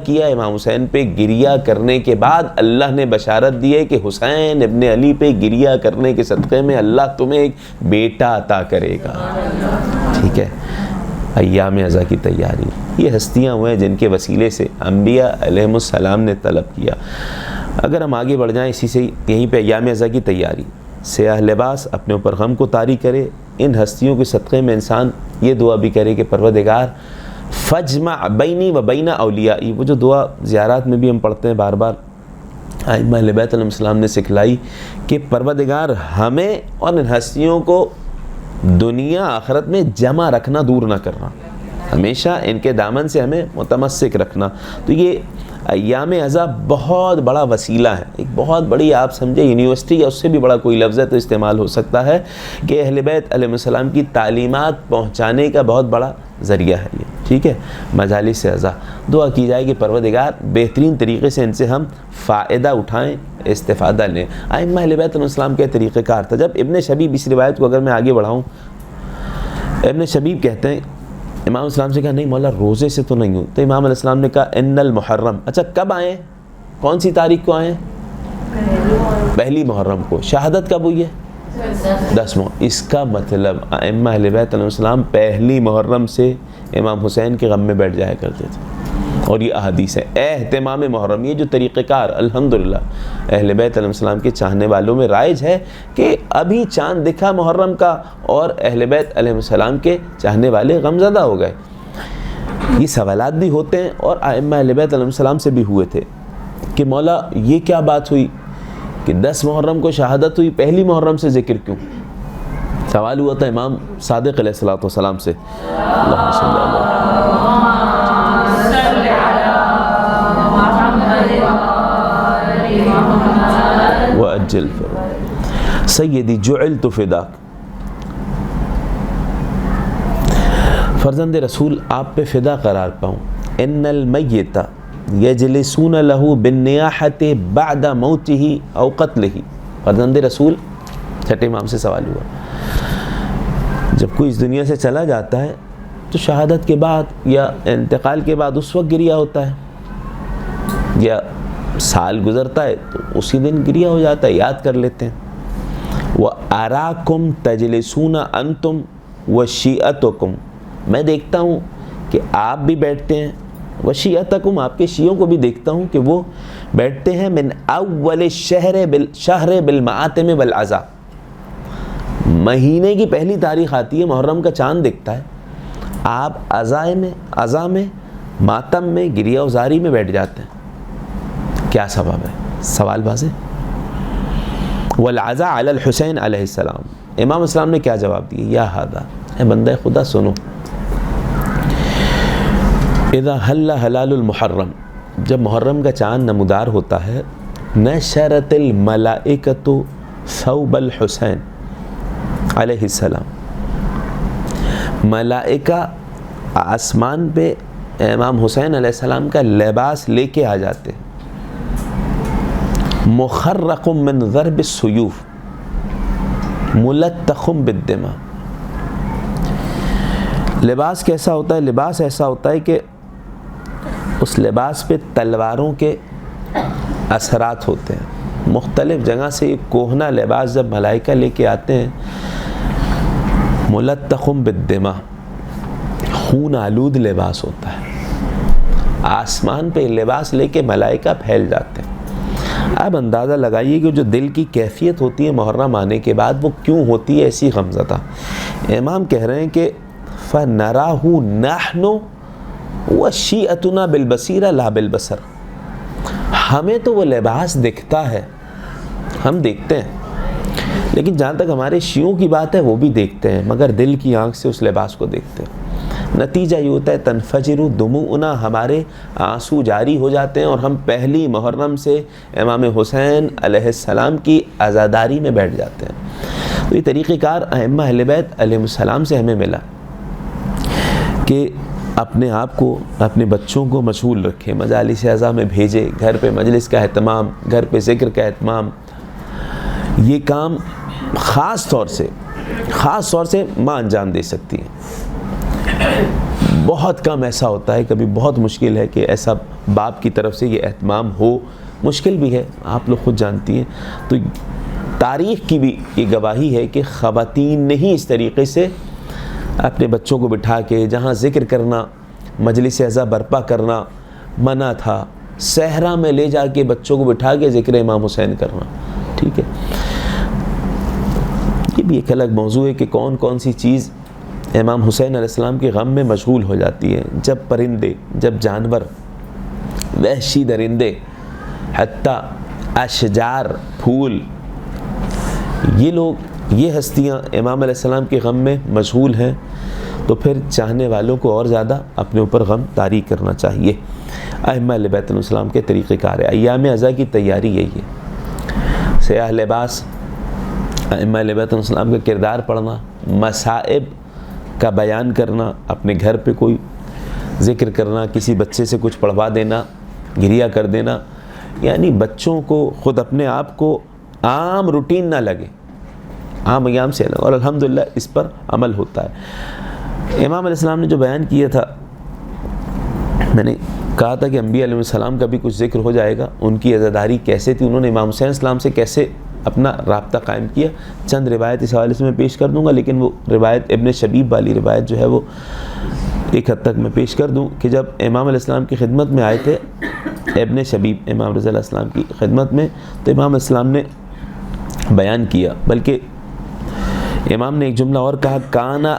کیا امام حسین پہ۔ گریہ کرنے کے بعد اللہ نے بشارت دی ہے کہ حسین ابن علی پہ گریہ کرنے کے صدقے میں اللہ تمہیں ایک بیٹا عطا کرے گا، ٹھیک ہے۔ ایام ازا کی تیاری، یہ ہستیاں ہوئے جن کے وسیلے سے انبیاء علیہم السلام نے طلب کیا۔ اگر ہم آگے بڑھ جائیں اسی سے، یہیں پہ ایام ازا کی تیاری، سیاہ لباس اپنے اوپر غم کو طاری کرے، ان ہستیوں کے صدقے میں انسان یہ دعا بھی کرے کہ پروردگار فجمع بینی و بین اولیائی، وہ جو دعا زیارات میں بھی ہم پڑھتے ہیں بار بار، ائمہ اہل بیت علیہ السلام نے سکھلائی کہ پروردگار ہمیں اور ان ہستیوں کو دنیا آخرت میں جمع رکھنا دور نہ کرنا، ہمیشہ ان کے دامن سے ہمیں متمسک رکھنا۔ تو یہ ایام عزا بہت بڑا وسیلہ ہے، ایک بہت بڑی آپ سمجھے یونیورسٹی یا اس سے بھی بڑا کوئی لفظ ہے تو استعمال ہو سکتا ہے کہ اہل بیت علیہ السلام کی تعلیمات پہنچانے کا بہت بڑا ذریعہ ہے یہ، ٹھیک ہے۔ مجالس عزا دعا کی جائے کہ پروردگار بہترین طریقے سے ان سے ہم فائدہ اٹھائیں، استفادہ لیں۔ ائمہ اہل بیت علیہ السلام کے طریقہ کار تھا۔ جب ابن شبیب، اس روایت کو اگر میں آگے بڑھاؤں، ابن شبیب کہتے ہیں امام السلام سے کہا نہیں مولا روزے سے تو نہیں ہوں، تو امام علیہ السلام نے کہا ان المحرم، اچھا کب آئیں، کون سی تاریخ کو آئیں؟ پہلی محرم کو۔ شہادت کب ہوئی ہے؟ 10 محرم۔ اس کا مطلب ائمہ اہل بیت علیہ السلام پہلی محرم سے امام حسین کے غم میں بیٹھ جایا کرتے تھے، اور یہ احادیث ہے۔ اہتمام محرم، یہ جو طریقہ کار الحمدللہ اہل بیت علیہ السلام کے چاہنے والوں میں رائج ہے کہ ابھی چاند دکھا محرم کا اور اہل بیت علیہ السلام کے چاہنے والے غمزدہ ہو گئے۔ یہ سوالات بھی ہوتے ہیں اور ائمہ اہل بیت علیہ السلام سے بھی ہوئے تھے کہ مولا یہ کیا بات ہوئی کہ 10 محرم کو شہادت ہوئی، پہلی محرم سے ذکر کیوں؟ سوال ہوا تھا امام صادق علیہ السلام سے۔ اللہم صلی اللہ وَأَجِّلْ فِرَاقَ سیدی جعلت فداک، فرزند رسول آپ پہ فدا قرار پاؤں۔ ان المیت یجلسون له بالنیاحة بعد موته او قتله، فرزند رسول چھٹے امام سے سوال ہوا، جب کوئی اس دنیا سے چلا جاتا ہے تو شہادت کے بعد یا انتقال کے بعد اس وقت گریہ ہوتا ہے، یا سال گزرتا ہے تو اسی دن گریہ ہو جاتا ہے، یاد کر لیتے ہیں۔ وَأَرَاكُمْ تَجْلِسُونَ أَنْتُمْ وَشِيَّتُكُمْ، میں دیکھتا ہوں کہ آپ بھی بیٹھتے ہیں، وَشِيَّتُكُمْ آپ کے شیعوں کو بھی دیکھتا ہوں کہ وہ بیٹھتے ہیں، مِنْ أَوَّلِ الشَّهْرِ بِالْمَآتِمِ وَالْعَزَا، مہینے کی پہلی تاریخ آتی ہے، محرم کا چاند دکھتا ہے، آپ عزا میں ماتم میں گریہ وزاری میں بیٹھ جاتے ہیں۔ کیا سبب ہے؟ سوال واضح۔ والعزا علی الحسین علیہ السلام، امام السلام نے کیا جواب دیا؟ یا ہادا، اے بندہ خدا سنو، اذا حل حلال المحرم، جب محرم کا چاند نمودار ہوتا ہے، نشرت الملائکۃ ثوب الحسین علیہ السلام، ملائکہ آسمان پہ امام حسین علیہ السلام کا لباس لے کے آ جاتے ہیں، مخرق من ضرب السیوف ملتخ بالدماء، لباس کیسا ہوتا ہے؟ لباس ایسا ہوتا ہے کہ اس لباس پہ تلواروں کے اثرات ہوتے ہیں، مختلف جگہ سے یہ کوہنا لباس جب ملائکہ لے کے آتے ہیں، ملتخ بالدماء، خون آلود لباس ہوتا ہے، آسمان پہ لباس لے کے ملائکہ پھیل جاتے ہیں۔ اب اندازہ لگائیے کہ جو دل کی کیفیت ہوتی ہے محرم آنے کے بعد وہ کیوں ہوتی ہے ایسی غمزدہ۔ امام کہہ رہے ہیں کہ فَنَرَاهُ نَحْنُ وَشِيَّتُنَا بِالْبَصِيرَ لَا بِالْبَصَرِ، ہمیں تو وہ لباس دکھتا ہے، ہم دیکھتے ہیں، لیکن جہاں تک ہمارے شیعوں کی بات ہے وہ بھی دیکھتے ہیں مگر دل کی آنکھ سے اس لباس کو دیکھتے ہیں۔ نتیجہ یہ ہوتا ہے تنفجر دموعنا، ہمارے آنسو جاری ہو جاتے ہیں اور ہم پہلی محرم سے امام حسین علیہ السلام کی عزاداری میں بیٹھ جاتے ہیں۔ تو یہ طریقہ کار ائمہ اہل بیت علیہ السلام سے ہمیں ملا کہ اپنے آپ کو، اپنے بچوں کو مشغول رکھیں، مجالس عزا میں بھیجے، گھر پہ مجلس کا اہتمام، گھر پہ ذکر کا اہتمام، یہ کام خاص طور سے ماں انجام دے سکتی ہے۔ بہت کم ایسا ہوتا ہے، کبھی بہت مشکل ہے کہ ایسا باپ کی طرف سے یہ اہتمام ہو، مشکل بھی ہے، آپ لوگ خود جانتی ہیں۔ تو تاریخ کی بھی یہ گواہی ہے کہ خواتین نے ہی اس طریقے سے اپنے بچوں کو بٹھا کے جہاں ذکر کرنا، مجلس عزا برپا کرنا منع تھا، صحرا میں لے جا کے بچوں کو بٹھا کے ذکر امام حسین کرنا، ٹھیک ہے۔ یہ بھی ایک الگ موضوع ہے کہ کون کون سی چیز امام حسین علیہ السلام کے غم میں مشغول ہو جاتی ہے۔ جب پرندے، جب جانور، وحشی درندے، حتیٰ اشجار، پھول، یہ لوگ یہ ہستیاں امام علیہ السلام کے غم میں مشغول ہیں تو پھر چاہنے والوں کو اور زیادہ اپنے اوپر غم طاری کرنا چاہیے۔ ائمہ اہل بیت علیہ السلام کے طریقہ کار ہے۔ ایام عزا کی تیاری یہی ہے، سیاہ لباس، ائمہ اہل بیت علیہ السلام کا کردار پڑھنا، مصائب کا بیان کرنا، اپنے گھر پہ کوئی ذکر کرنا، کسی بچے سے کچھ پڑھوا دینا، گریہ کر دینا، یعنی بچوں کو خود اپنے آپ کو عام روٹین نہ لگے، عام ایام سے الگ، اور الحمدللہ اس پر عمل ہوتا ہے۔ امام علیہ السلام نے جو بیان کیا تھا، میں نے کہا تھا کہ انبیاء علیہ السلام کا بھی کچھ ذکر ہو جائے گا، ان کی عزاداری کیسے تھی، انہوں نے امام حسین السلام سے کیسے اپنا رابطہ قائم کیا، چند روایت اس حوالے سے میں پیش کر دوں گا، لیکن وہ روایت ابن شبیب والی روایت جو ہے وہ ایک حد تک میں پیش کر دوں کہ جب امام علیہ السلام کی خدمت میں آئے تھے ابن شبیب امام رضی اللہ علیہ السلام کی خدمت میں، تو امام علیہ السلام نے بیان کیا، بلکہ امام نے ایک جملہ اور کہا، کانا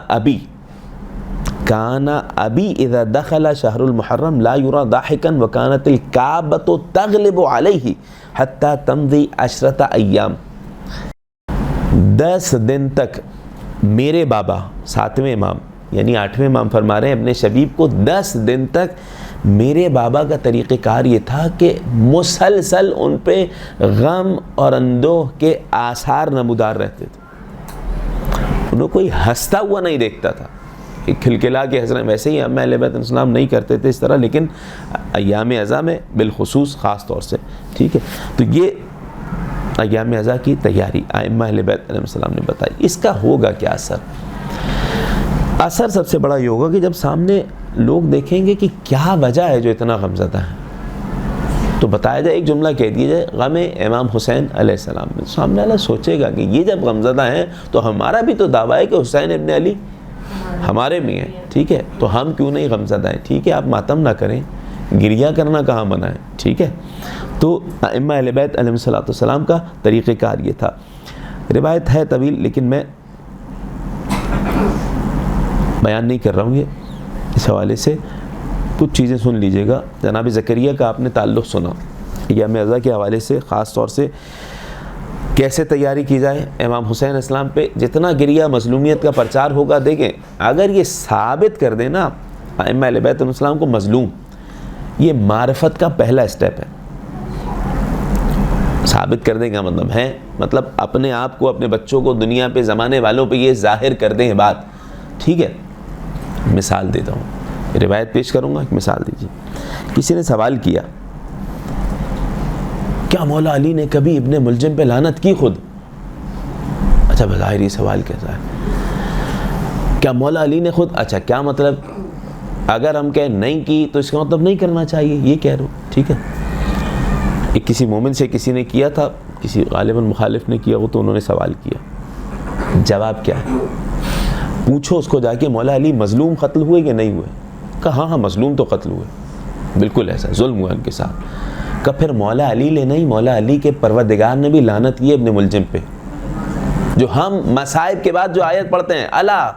ابی اذا دخل شہر المحرم لا یرا ضاحکا وکانت الکعبۃ تغلب علیہ حتی تمضی 10 ایام۔ 10 دن تک میرے بابا، 7ویں امام یعنی 8ویں امام فرما رہے ہیں ابن شبیب کو، 10 دن تک میرے بابا کا طریقہ کار یہ تھا کہ مسلسل ان پہ غم اور اندوہ کے آثار نمودار رہتے تھے، انہوں کوئی ہنستا ہوا نہیں دیکھتا تھا کہ کھلکھلا کے ہنس رہے ہیں، ویسے ہی ائمہ اہل بیت السلام نہیں کرتے تھے اس طرح، لیکن ایام عزا میں بالخصوص خاص طور سے، ٹھیک ہے۔ تو یہ ایام عزا کی تیاری ائمہ اہل بیت علیہ السلام نے بتائی۔ اس کا ہوگا کیا اثر سب سے بڑا یہ ہوگا کہ جب سامنے لوگ دیکھیں گے کہ کیا وجہ ہے جو اتنا غمزدہ ہے، تو بتایا جائے، ایک جملہ کہہ دیا جائے، غم امام حسین علیہ السلام میں، سامنے والا سوچے گا کہ یہ جب غمزدہ ہیں تو ہمارا بھی تو دعویٰ ہے کہ حسین ابن علی ہمارے میں ہے، ٹھیک ہے، تو ہم کیوں نہیں غمزدہ ہیں؟ ٹھیک ہے، آپ ماتم نہ کریں، گریہ کرنا کہاں منع ہے، ٹھیک ہے۔ تو ائمہ اہل بیت علیہ السلام کا طریقہ کار یہ تھا۔ روایت ہے طویل، لیکن میں بیان نہیں کر رہا ہوں، یہ اس حوالے سے کچھ چیزیں سن لیجئے گا۔ جناب زکریا کا آپ نے تعلق سنا، ایام عزا کے حوالے سے خاص طور سے کیسے تیاری کی جائے، امام حسین اسلام پہ جتنا گریہ مظلومیت کا پرچار ہوگا، دیکھیں اگر یہ ثابت کر دیں نا ائمہ اہل بیت السلام کو مظلوم، یہ معرفت کا پہلا اسٹیپ ہے۔ ثابت کر دیں کا مطلب ہے، مطلب اپنے آپ کو، اپنے بچوں کو، دنیا پہ، زمانے والوں پہ یہ ظاہر کر دیں بات، ٹھیک ہے۔ مثال دیتا ہوں، روایت پیش کروں گا، ایک مثال دیجیے۔ کسی نے سوال کیا، کیا مولا علی نے کبھی ابن ملجم پہ لعنت کی خود؟ اچھا بظاہر یہ سوال کیسا ہے؟ کیا مولا علی نے خود؟ اچھا کیا مطلب؟ اگر ہم کہیں نہیں کی تو اس کا مطلب نہیں کرنا چاہیے، یہ کہہ رہا ہوں، ٹھیک ہے۔ ایک کسی مومن سے کسی نے کیا تھا، کسی غالباً مخالف نے کیا وہ، تو انہوں نے سوال کیا، جواب کیا ہے؟ پوچھو اس کو جا کے، مولا علی مظلوم قتل ہوئے کہ نہیں ہوئے؟ کہا ہاں مظلوم تو قتل ہوئے، بالکل ایسا ظلم ہوا ان کے ساتھ۔ کہ پھر مولا علی نے نہیں، مولا علی کے پروردگار نے بھی لعنت کی ابن ملجم پہ، جو ہم مصائب کے بعد جو آیت پڑھتے ہیں، الا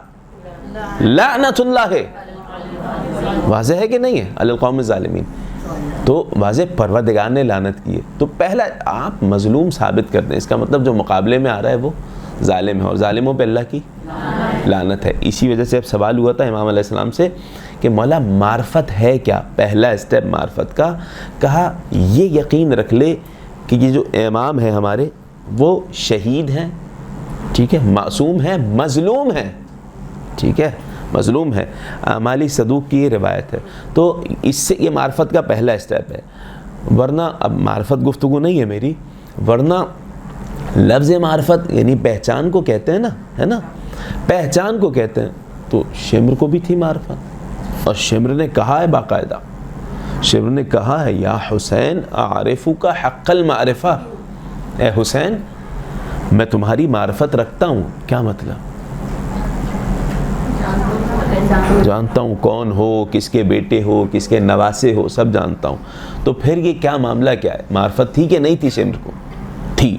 لعنت اللہ، واضح ہے کہ نہیں ہے، علی القوم الظالمین، تو واضح پروردگار نے لعنت کی ہے۔ تو پہلا آپ مظلوم ثابت کر دیں، اس کا مطلب جو مقابلے میں آ رہا ہے وہ ظالم ہے، اور ظالموں پہ اللہ کی لعنت ہے۔ اسی وجہ سے اب سوال ہوا تھا امام علیہ السلام سے کہ مولا معرفت ہے کیا؟ پہلا اسٹیپ معرفت کا، کہا یہ یقین رکھ لے کہ یہ جو امام ہیں ہمارے وہ شہید ہیں، ٹھیک ہے، معصوم ہیں، مظلوم ہیں، ٹھیک ہے، مظلوم ہے۔ اعمالی صدوق کی یہ روایت ہے، تو اس سے یہ معرفت کا پہلا اسٹیپ ہے۔ ورنہ اب معرفت گفتگو نہیں ہے میری، ورنہ لفظ معرفت یعنی پہچان کو کہتے ہیں نا، ہے نا، پہچان کو کہتے ہیں، تو شمر کو بھی تھی معرفت، اور شمر نے کہا ہے باقاعدہ، شمر نے کہا ہے یا حسین اعرفک حق المعرفہ، اے حسین میں تمہاری معرفت رکھتا ہوں۔ کیا مطلب؟ جانتا ہوں کون ہو، کس کے بیٹے ہو، کس کے نواسے ہو، سب جانتا ہوں۔ تو پھر یہ کیا معاملہ کیا ہے؟ معرفت تھی کہ نہیں تھی؟ شمر کو تھی،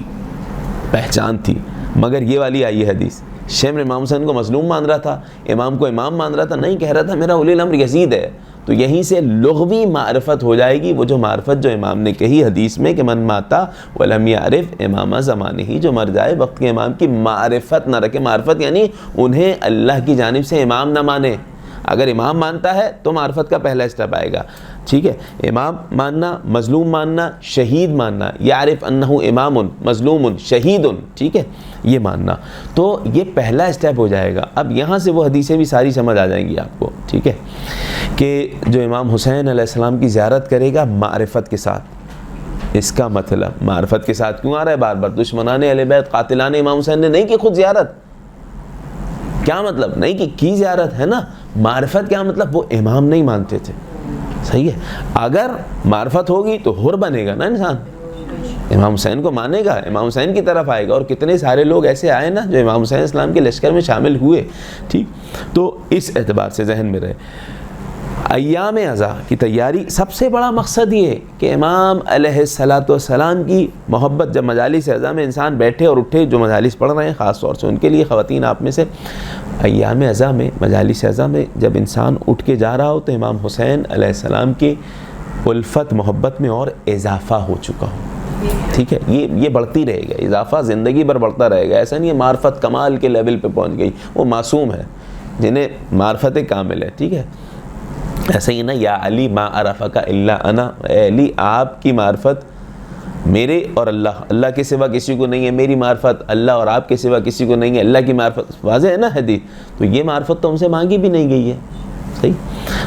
پہچان تھی، مگر یہ والی آئی ہے حدیث شمر امام حسین کو مظلوم مان رہا تھا، امام کو امام مان رہا تھا، نہیں کہہ رہا تھا میرا ولی الامر یزید ہے. تو یہیں سے لغوی معرفت ہو جائے گی، وہ جو معرفت جو امام نے کہی حدیث میں کہ من ماتا ولم یعرف امام زمانہ ہی، جو مر جائے وقت کے امام کی معرفت نہ رکھے. معرفت یعنی انہیں اللہ کی جانب سے امام نہ مانے. اگر امام مانتا ہے تو معرفت کا پہلا اسٹیپ آئے گا. ٹھیک ہے، امام ماننا، مظلوم ماننا، شہید ماننا، یعرف انہ امام مظلوم شہید، ٹھیک ہے، یہ ماننا. تو یہ پہلا اسٹیپ ہو جائے گا. اب یہاں سے وہ حدیثیں بھی ساری سمجھ آ جائیں گی آپ کو. ٹھیک ہے، کہ جو امام حسین علیہ السلام کی زیارت کرے گا معرفت کے ساتھ. اس کا مطلب معرفت کے ساتھ کیوں آ رہا ہے بار بار؟ دشمنان اہل بیت قاتلان امام حسین نے نہیں کی خود زیارت. کیا مطلب؟ نہیں کی زیارت ہے نا. معرفت کیا مطلب؟ وہ امام نہیں مانتے تھے. صحیح ہے، اگر معرفت ہوگی تو حر بنے گا نا انسان، امام حسین کو مانے گا، امام حسین کی طرف آئے گا. اور کتنے سارے لوگ ایسے آئے نا جو امام حسین اسلام کے لشکر میں شامل ہوئے. ٹھیک، تو اس اعتبار سے ذہن میں رہے. ایام عزا کی تیاری سب سے بڑا مقصد یہ ہے کہ امام علیہ السلام کی محبت. جب مجالس عزا میں انسان بیٹھے اور اٹھے، جو مجالس پڑھ رہے ہیں خاص طور سے ان کے لیے، خواتین آپ میں سے، ایام عزا میں، مجالس عزا میں جب انسان اٹھ کے جا رہا ہو تو امام حسین علیہ السلام کی الفت محبت میں اور اضافہ ہو چکا ہو. ٹھیک ہے، یہ بڑھتی رہے گا، اضافہ زندگی بھر بڑھتا رہے گا. ایسا نہیں ہے معرفت کمال کے لیول پہ پہنچ گئی، وہ معصوم ہے جنہیں معرفت کامل ہے. ٹھیک ہے، ایسا ہی نا، یا علی ما عرفک الا انا، اے علی آپ کی معرفت میرے اور اللہ کے سوا کسی کو نہیں ہے. میری معرفت اللہ اور آپ کے سوا کسی کو نہیں ہے. اللہ کی معرفت واضح ہے نا حدیث. تو یہ معرفت تو ہم سے مانگی بھی نہیں گئی ہے. صحیح.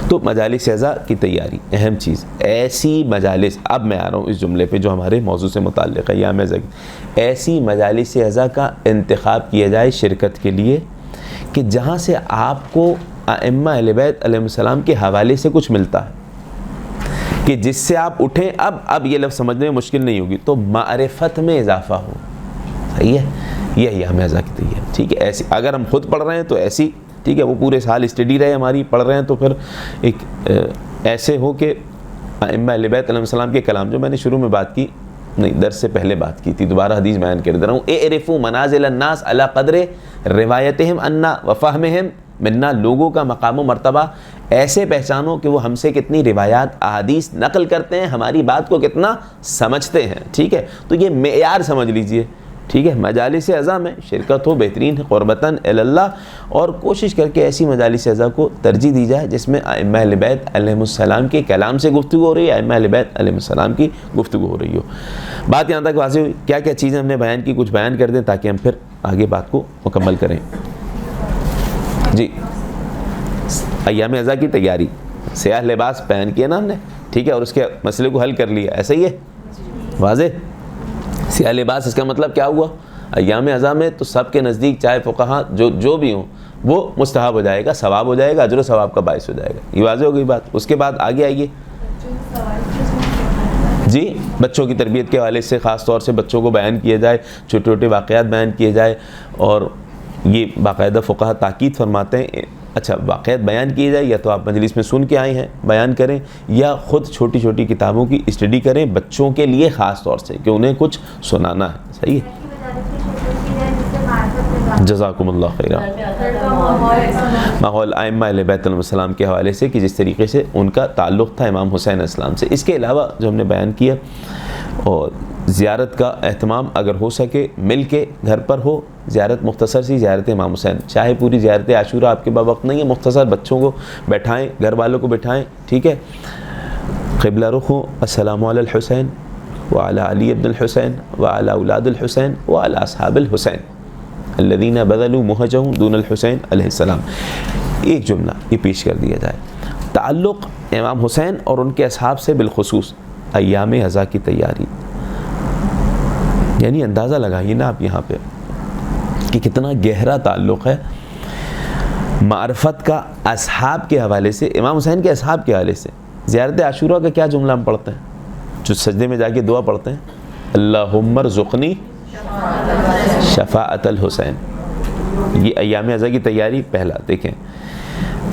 تو مجالس عزا کی تیاری اہم چیز. ایسی مجالس، اب میں آ رہا ہوں اس جملے پہ جو ہمارے موضوع سے متعلق ہے، ایام عزا کی. ایسی مجالس عزا کا انتخاب کیا جائے شرکت کے لیے کہ جہاں سے آپ کو ائمہ اہل بیت علیہ السلام کے حوالے سے کچھ ملتا ہے، کہ جس سے آپ اٹھیں. اب یہ لفظ سمجھنے میں مشکل نہیں ہوگی، تو معرفت میں اضافہ ہو. صحیح ہے، یہ ایام عزا کی تیاری. ٹھیک ہے، ایسی اگر ہم خود پڑھ رہے ہیں تو ایسی، ٹھیک ہے، وہ پورے سال اسٹڈی رہے ہماری، پڑھ رہے ہیں تو پھر ایک ایسے ہو کہ ائمہ اہل بیت علیہ السلام کے کلام، جو میں نے شروع میں بات کی، نہیں درس سے پہلے بات کی تھی، دوبارہ حدیث بیان کر دے رہا ہوں. اعرفوا منازل الناس علی قدر روایتہم عنا وفہمہم منا، لوگوں کا مقام و مرتبہ ایسے پہچانو کہ وہ ہم سے کتنی روایات احادیث نقل کرتے ہیں، ہماری بات کو کتنا سمجھتے ہیں. ٹھیک ہے، تو یہ معیار سمجھ لیجئے. ٹھیک ہے، مجالس عزا میں شرکت ہو، بہترین ہے، قربتاً اللہ. اور کوشش کر کے ایسی مجالس عزا کو ترجیح دی جائے جس میں ائمہ اہل بیت علیہ السلام کے کلام سے گفتگو ہو رہی ہے، ائمہ اہل بیت علیہ السلام کی گفتگو ہو رہی ہو. بات یہاں تک واضح ہوئی. کیا کیا چیزیں ہم نے بیان کی، کچھ بیان کر دیں تاکہ ہم پھر آگے بات کو مکمل کریں. جی، ایام عزا کی تیاری، سیاہ لباس پہن کیا نا ہم نے، ٹھیک ہے، اور اس کے مسئلے کو حل کر لیا. ایسا ہی ہے، واضح. سیاہ لباس اس کا مطلب کیا ہوا؟ ایام عزا میں تو سب کے نزدیک، چاہے فقہا جو بھی ہوں، وہ مستحب ہو جائے گا، ثواب ہو جائے گا، اجر و ثواب کا باعث ہو جائے گا. یہ واضح ہو گئی بات. اس کے بعد آگے آئیے. جی، بچوں کی تربیت کے حوالے سے خاص طور سے بچوں کو بیان کیا جائے، چھوٹے چھوٹے واقعات بیان کیے جائے. اور یہ باقاعدہ فقہا تاکید فرماتے ہیں، اچھا واقعات بیان کیے جائے، یا تو آپ مجلس میں سن کے آئے ہیں بیان کریں، یا خود چھوٹی چھوٹی کتابوں کی اسٹڈی کریں بچوں کے لیے خاص طور سے، کہ انہیں کچھ سنانا ہے. صحیح ہے، جزاکم اللہ خیرہ. ماحول ائمہ اہل بیت علیہ السلام کے حوالے سے کہ جس طریقے سے ان کا تعلق تھا امام حسین اسلام سے. اس کے علاوہ جو ہم نے بیان کیا، اور زیارت کا اہتمام اگر ہو سکے مل کے گھر پر ہو، زیارت مختصر سی زیارت امام حسین، چاہے پوری زیارت عاشورہ آپ کے پاس وقت نہیں ہے، مختصر بچوں کو بیٹھائیں، گھر والوں کو بٹھائیں. ٹھیک ہے، قبلہ رخ ہوں، السلام علی الحسین وعلی علی ابن الحسین وعلی اولاد الحسین وعلی اصحاب الحسین الذین بذلوا مہجہم دون الحسین علیہ السلام. ایک جملہ یہ پیش کر دیا جائے. تعلق امام حسین اور ان کے اصحاب سے بالخصوص ایام عزا کی تیاری، یعنی اندازہ لگائیے نا آپ یہاں پہ کہ کتنا گہرا تعلق ہے معرفت کا اصحاب کے حوالے سے، امام حسین کے اصحاب کے حوالے سے. زیارت عاشورہ کا کیا جملہ ہم پڑھتے ہیں، جو سجدے میں جا کے دعا پڑھتے ہیں، اللہم ارزقنی شفاعت الحسین. یہ ایام عزا کی تیاری پہلا. دیکھیں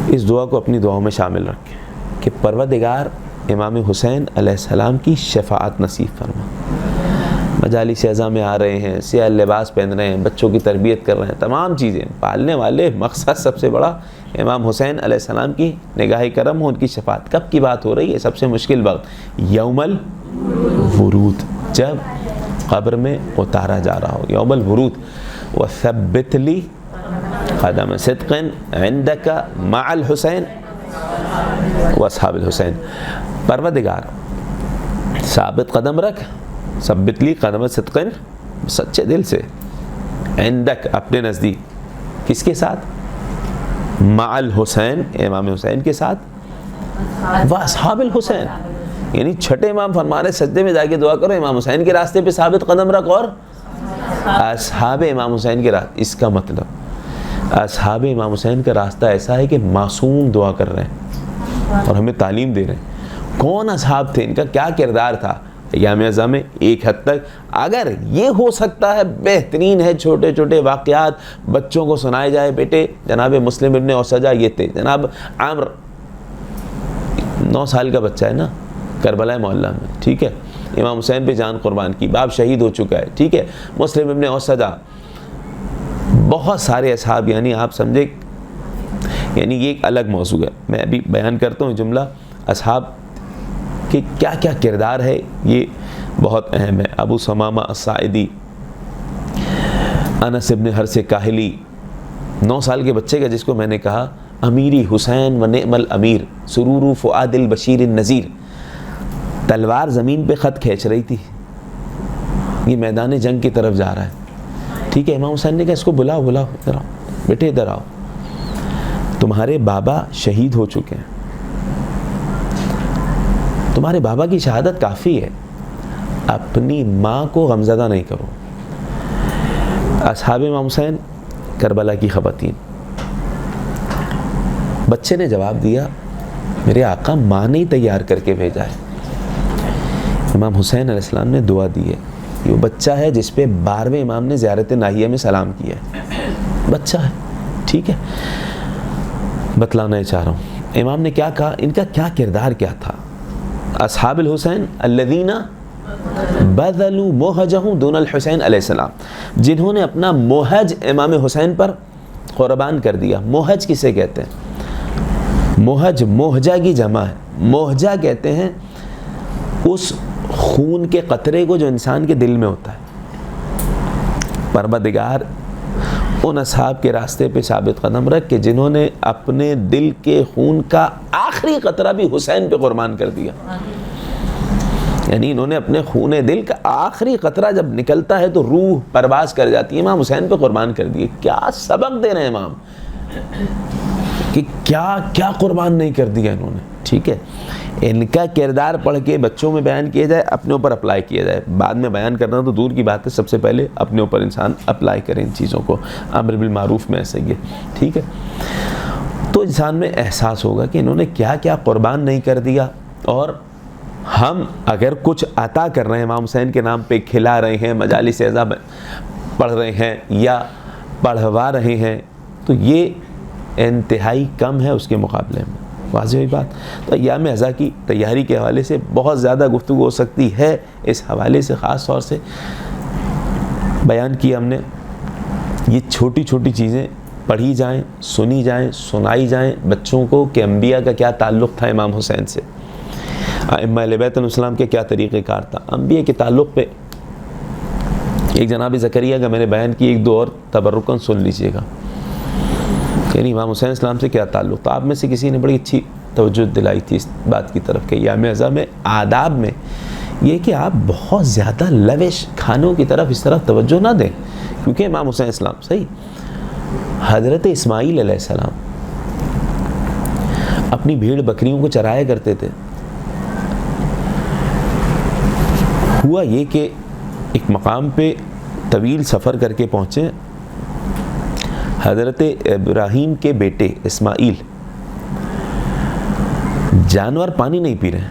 اس دعا کو اپنی دعاؤں میں شامل رکھیں کہ پروردگار امام حسین علیہ السلام کی شفاعت نصیب فرما. مجالس اعزاء میں آ رہے ہیں، سیاہ لباس پہن رہے ہیں، بچوں کی تربیت کر رہے ہیں، تمام چیزیں پالنے والے مقصد سب سے بڑا امام حسین علیہ السلام کی نگاہ کرم ہو، ان کی شفاعت۔ کب کی بات ہو رہی ہے؟ سب سے مشکل وقت، یوم الورود، جب قبر میں اتارا جا رہا ہو، یوم الورود۔ وثبت لی قدم صدق عندک مع الحسین واصحاب الحسین، پروردگار ثابت قدم رکھ، ثبت لی قدم صدق، سچے دل سے، عندک اپنے نزدیک، کس کے ساتھ؟ مع الحسین، امام حسین کے ساتھ، واصحاب الحسین، یعنی چھٹے امام فرما رہے سجدے میں جا کے دعا کرو، امام حسین کے راستے پہ ثابت قدم رکھ، اور اصحاب امام حسین کے راستے۔ اس کا مطلب اصحاب امام حسین کا راستہ ایسا ہے کہ معصوم دعا کر رہے ہیں اور ہمیں تعلیم دے رہے ہیں۔ کون اصحاب تھے، ان کا کیا کردار تھا ایام اعزاء میں؟ ایک حد تک اگر یہ ہو سکتا ہے، بہترین ہے، چھوٹے چھوٹے واقعات بچوں کو سنائے جائے، بیٹے جناب مسلم ابن اوسجہ یہ تھے، جناب عمر 9 سال کا بچہ ہے نا، کربلا محلہ میں، ٹھیک ہے، امام حسین پہ جان قربان کی، باپ شہید ہو چکا ہے، ٹھیک ہے، مسلم ابن اوسجہ، بہت سارے اصحاب، یعنی آپ سمجھے، یعنی یہ ایک الگ موضوع ہے، میں ابھی بیان کرتا ہوں جملہ اصحاب کہ کیا کیا کردار ہے، یہ بہت اہم ہے۔ ابو ثمامہ الساعدی، انس ابن حرث کاہلی، 9 سال کے بچے کا جس کو میں نے کہا امیری حسین و نعم الامیر سرور فؤاد البشیر النذیر، تلوار زمین پہ خط کھینچ رہی تھی، یہ میدان جنگ کی طرف جا رہا ہے، ٹھیک ہے، امام حسین نے کہا اس کو بلاؤ ادھر آؤ بیٹے، ادھر آؤ، تمہارے بابا شہید ہو چکے ہیں، تمہارے بابا کی شہادت کافی ہے، اپنی ماں کو غمزدہ نہیں کرو۔ اصحاب امام حسین، کربلا کی خواتین، بچے نے جواب دیا میرے آقا ماں نے ہی تیار کر کے بھیجا ہے۔ امام حسین علیہ السلام نے دعا دی ہے، یہ بچہ ہے جس پہ 12ویں امام نے زیارت ناہیہ میں سلام کیا ہے، بچہ ہے، ٹھیک ہے، بتلانا چاہ رہا ہوں امام نے کیا کہا، ان کا کیا کردار کیا تھا۔ اصحاب الحسین الذین بذلوا موہجہم دون الحسین علیہ السلام، جنہوں نے اپنا موہج امام حسین پر قربان کر دیا۔ موہج کسے کہتے ہیں؟ موہج موہجہ کی جمع ہے، موہجہ کہتے ہیں اس خون کے قطرے کو جو انسان کے دل میں ہوتا ہے۔ پروردگار ان اصحاب کے راستے پہ ثابت قدم رکھ کہ جنہوں نے اپنے دل کے خون کا آخری قطرہ بھی حسین پہ قربان کر دیا، یعنی انہوں نے اپنے خون دل کا آخری قطرہ جب نکلتا ہے تو روح پرواز کر جاتی ہے، امام حسین پہ قربان کر دیے۔ کیا سبق دے رہے ہیں امام کہ کیا کیا قربان نہیں کر دیا انہوں نے، ٹھیک ہے۔ ان کا کردار پڑھ کے بچوں میں بیان کیا جائے، اپنے اوپر اپلائی کیا جائے، بعد میں بیان کرنا تو دور کی بات ہے، سب سے پہلے اپنے اوپر انسان اپلائی کرے ان چیزوں کو، امر بالمعروف میں ایسا ہی ہے، ٹھیک ہے۔ تو انسان میں احساس ہوگا کہ انہوں نے کیا کیا قربان نہیں کر دیا، اور ہم اگر کچھ عطا کر رہے ہیں امام حسین کے نام پہ، کھلا رہے ہیں، مجالس اعزاء پڑھ رہے ہیں یا پڑھوا رہے ہیں، تو یہ انتہائی کم ہے اس کے مقابلے میں، واضح ہوئی بات۔ تو ایام اعزاء کی تیاری کے حوالے سے بہت زیادہ گفتگو ہو سکتی ہے، اس حوالے سے خاص طور سے بیان کیا ہم نے، یہ چھوٹی چھوٹی چیزیں پڑھی جائیں، سنی جائیں، سنائی جائیں بچوں کو کہ انبیاء کا کیا تعلق تھا امام حسین سے، ائمہ اہل بیت علیہ السلام کے کیا طریقہ کار تھا، انبیاء کے تعلق پہ ایک جناب زکریا کا میں نے بیان کی، ایک دو اور تبرکاً سن لیجئے گا، یعنی امام حسین اسلام سے کیا تعلق تھا۔ آپ میں سے کسی نے بڑی اچھی توجہ دلائی تھی اس بات کی طرف کہ ایام اعزاء میں آداب میں یہ کہ آپ بہت زیادہ لوش کھانوں کی طرف اس طرف توجہ نہ دیں، کیونکہ امام حسین اسلام صحیح حضرت اسماعیل علیہ السلام اپنی بھیڑ بکریوں کو چرایا کرتے تھے۔ ہوا یہ کہ ایک مقام پہ طویل سفر کر کے پہنچے، حضرت ابراہیم کے بیٹے اسماعیل، جانور پانی نہیں پی رہے ہیں،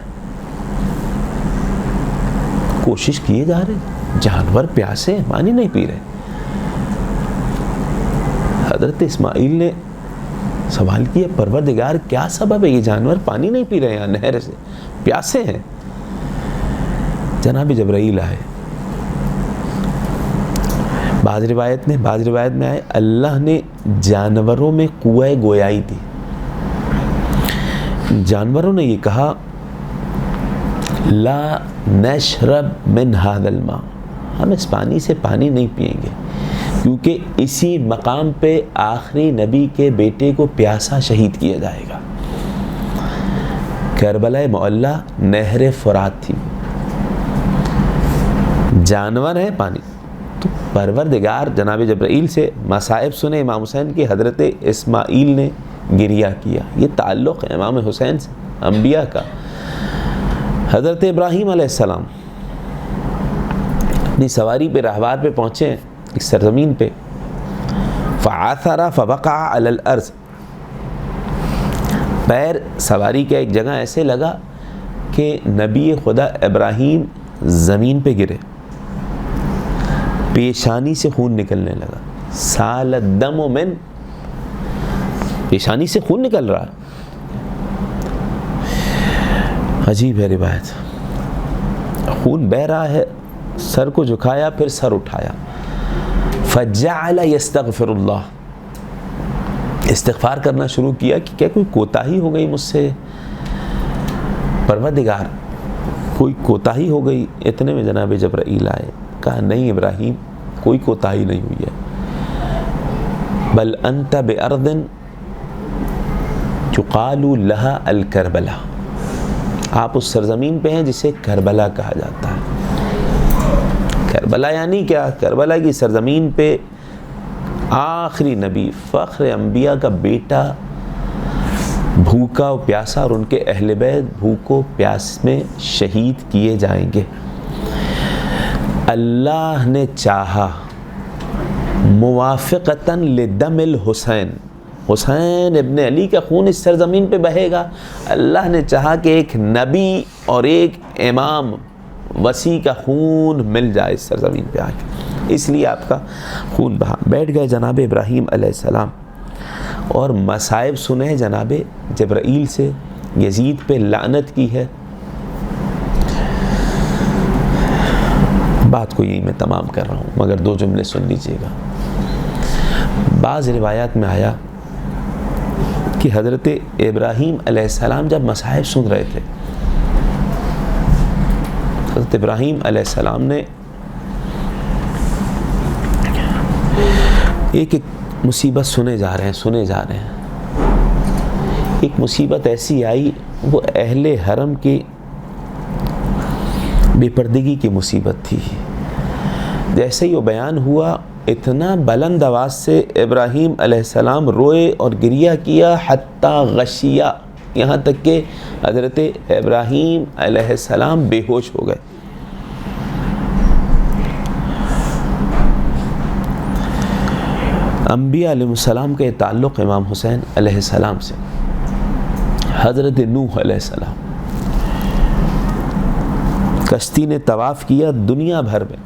کوشش کیے جا رہے، جانور پیاسے ہیں، پانی نہیں پی رہے۔ حضرت اسماعیل نے سوال کیا پروردگار کیا سبب ہے، یہ جانور پانی نہیں پی رہے ہیں نہر سے، پیاسے ہیں۔ جناب جبرائیل آئے، بعض روایت میں آئے اللہ نے جانوروں میں قوہ گویائی دی. جانوروں نے یہ کہا لا نشرب من هذا الماء، ہم اس پانی سے پانی نہیں پئیں گے، کیونکہ اسی مقام پہ آخری نبی کے بیٹے کو پیاسا شہید کیا جائے گا. کربلا معلیٰ نہر فرات تھی، جانور ہے پانی. تو پروردگار جناب جبرائیل سے مصائب سنے امام حسین کی، حضرت اسماعیل نے گریہ کیا. یہ تعلق ہے امام حسین سے انبیاء کا. حضرت ابراہیم علیہ السلام اپنی سواری پہ راہوار پہ پہنچے ایک سرزمین پہ، فعثر فوقع علی الارض، پیر سواری کا ایک جگہ ایسے لگا کہ نبی خدا ابراہیم زمین پہ گرے، پیشانی سے خون نکلنے لگا. سال الدم من، پیشانی سے خون نکل رہا. عجیب ہے روایت، خون بہ رہا ہے. سر کو جھکایا، پھر سر اٹھایا. فجعل یستغفر اللہ، استغفار کرنا شروع کیا کہ کیا کوئی کوتاہی ہو گئی مجھ سے پروردگار، کوئی کوتاہی ہو گئی. اتنے میں جناب جبرائیل آئے، کہا نہیں ابراہیم کوئی کوتاہی نہیں ہوئی ہے، بل انت بارض یقال لها الکربلا، آپ اس سرزمین پہ ہیں جسے کربلا کہا جاتا ہے. کربلا یعنی کیا؟ کربلا کی سرزمین پہ آخری نبی فخر انبیاء کا بیٹا بھوکا و پیاسا اور ان کے اہل بیت بھوکو پیاس میں شہید کیے جائیں گے. اللہ نے چاہا موافقتاً لدم الحسین، حسین ابن علی کا خون اس سرزمین پہ بہے گا. اللہ نے چاہا کہ ایک نبی اور ایک امام وسیع کا خون مل جائے اس سرزمین پہ آ کے، اس لیے آپ کا خون بہا. بیٹھ گئے جناب ابراہیم علیہ السلام اور مصائب سنے جناب جبرائیل سے. یزید پہ لعنت کی ہے. بات کو یہی میں تمام کر رہا ہوں، مگر دو جملے سن لیجئے گا. بعض روایات میں آیا کہ حضرت ابراہیم علیہ السلام جب مصائب سن رہے تھے، حضرت ابراہیم علیہ السلام نے ایک مصیبت سنے جا رہے ہیں. ایک مصیبت ایسی آئی، وہ اہل حرم کی بے پردگی کی مصیبت تھی. جیسے ہی وہ بیان ہوا، اتنا بلند آواز سے ابراہیم علیہ السلام روئے اور گریہ کیا، حتی غشیہ، یہاں تک کہ حضرت ابراہیم علیہ السلام بے ہوش ہو گئے. انبیاء علیہ السلام کا یہ تعلق امام حسین علیہ السلام سے. حضرت نوح علیہ السلام، کشتی نے طواف کیا دنیا بھر میں،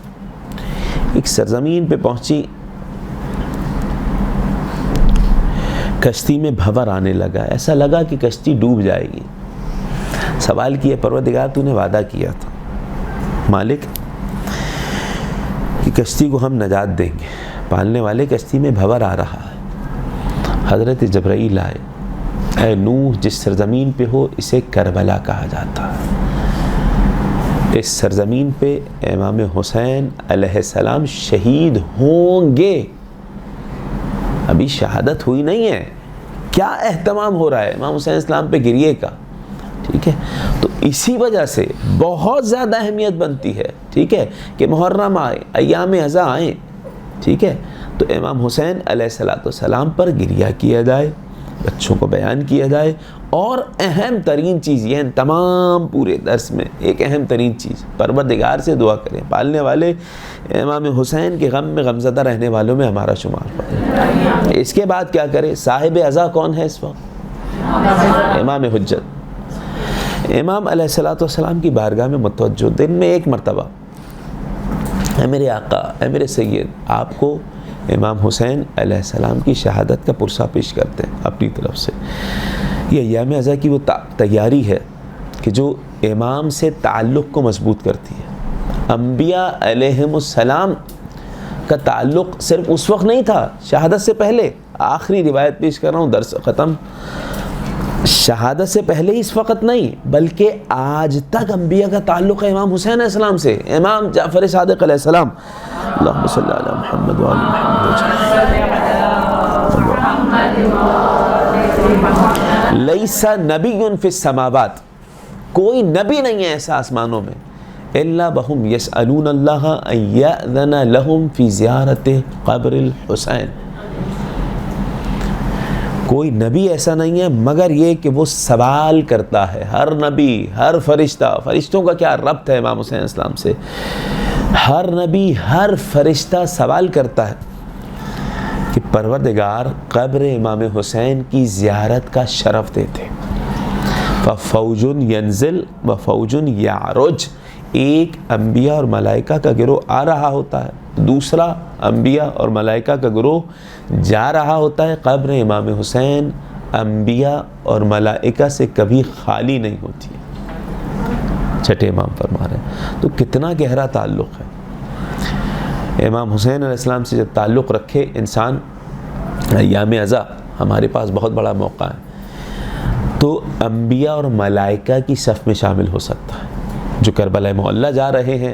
ایک سرزمین پہ پہنچی، کشتی میں بھنور آنے لگا، ایسا لگا کہ کشتی ڈوب جائے گی. سوال کیا پروردگار تو نے وعدہ کیا تھا مالک کہ کشتی کو ہم نجات دیں گے، پالنے والے کشتی میں بھنور آ رہا ہے. حضرت جبرائیل آئے، اے نوح جس سرزمین پہ ہو اسے کربلا کہا جاتا ہے، اس سرزمین پہ امام حسین علیہ السلام شہید ہوں گے. ابھی شہادت ہوئی نہیں ہے، کیا اہتمام ہو رہا ہے امام حسین السلام پہ گریے کا. ٹھیک ہے، تو اسی وجہ سے بہت زیادہ اہمیت بنتی ہے، ٹھیک ہے، کہ محرم آئے، ایام ازا آئیں، ٹھیک ہے، تو امام حسین علیہ السلام پر گریہ کیا جائے، بچوں کو بیان کیا جائے. اور اہم ترین چیز یہ ہے، تمام پورے درس میں ایک اہم ترین چیز، پروردگار سے دعا کریں پالنے والے امام حسین کے غم میں غمزدہ رہنے والوں میں ہمارا شمار پڑے. اس کے بعد کیا کرے؟ صاحب عزا کون ہے اس وقت؟ امام حجت. امام علیہ السلام کی بارگاہ میں متوجہ، دن میں ایک مرتبہ، اے میرے آقا، اے میرے سید، آپ کو امام حسین علیہ السلام کی شہادت کا پرسہ پیش کرتے ہیں اپنی طرف سے. یہ ایام ازا کی وہ تیاری ہے کہ جو امام سے تعلق کو مضبوط کرتی ہے. انبیاء علیہم السلام کا تعلق صرف اس وقت نہیں تھا شہادت سے پہلے. آخری روایت پیش کر رہا ہوں، درس ختم. شہادت سے پہلے ہی اس وقت نہیں بلکہ آج تک انبیاء کا تعلق ہے امام حسین علیہ السلام سے، امام جعفر صادق علیہ السلام. اللہم صلی علی محمد وعلی محمد. لیس نبی فی السماوات، کوئی نبی نہیں ہے ایسا آسمانوں میں، الا وہم یسألون اللہ ان یأذن لہم فی زیارت قبر الحسین. کوئی نبی ایسا نہیں ہے مگر یہ کہ وہ سوال کرتا ہے. ہر نبی، ہر فرشتہ، فرشتوں کا کیا ربط ہے امام حسین السلام سے؟ ہر نبی، ہر فرشتہ سوال کرتا ہے کہ پروردگار قبر امام حسین کی زیارت کا شرف دیتے. فَفَوْجٌ يَنزِلْ وَفَوْجٌ يَعْرُجْ. ایک انبیاء اور ملائکہ کا گروہ آ رہا ہوتا ہے، دوسرا انبیاء اور ملائکہ کا گروہ جا رہا ہوتا ہے. قبر امام حسین انبیاء اور ملائکہ سے کبھی خالی نہیں ہوتی ہے. چھٹے امام فرما رہے ہیں تو کتنا گہرا تعلق ہے امام حسین علیہ السلام سے. جب تعلق رکھے انسان، ایام عزا ہمارے پاس بہت بڑا موقع ہے، تو انبیاء اور ملائکہ کی صف میں شامل ہو سکتا ہے. جو کربلا معلیٰ جا رہے ہیں،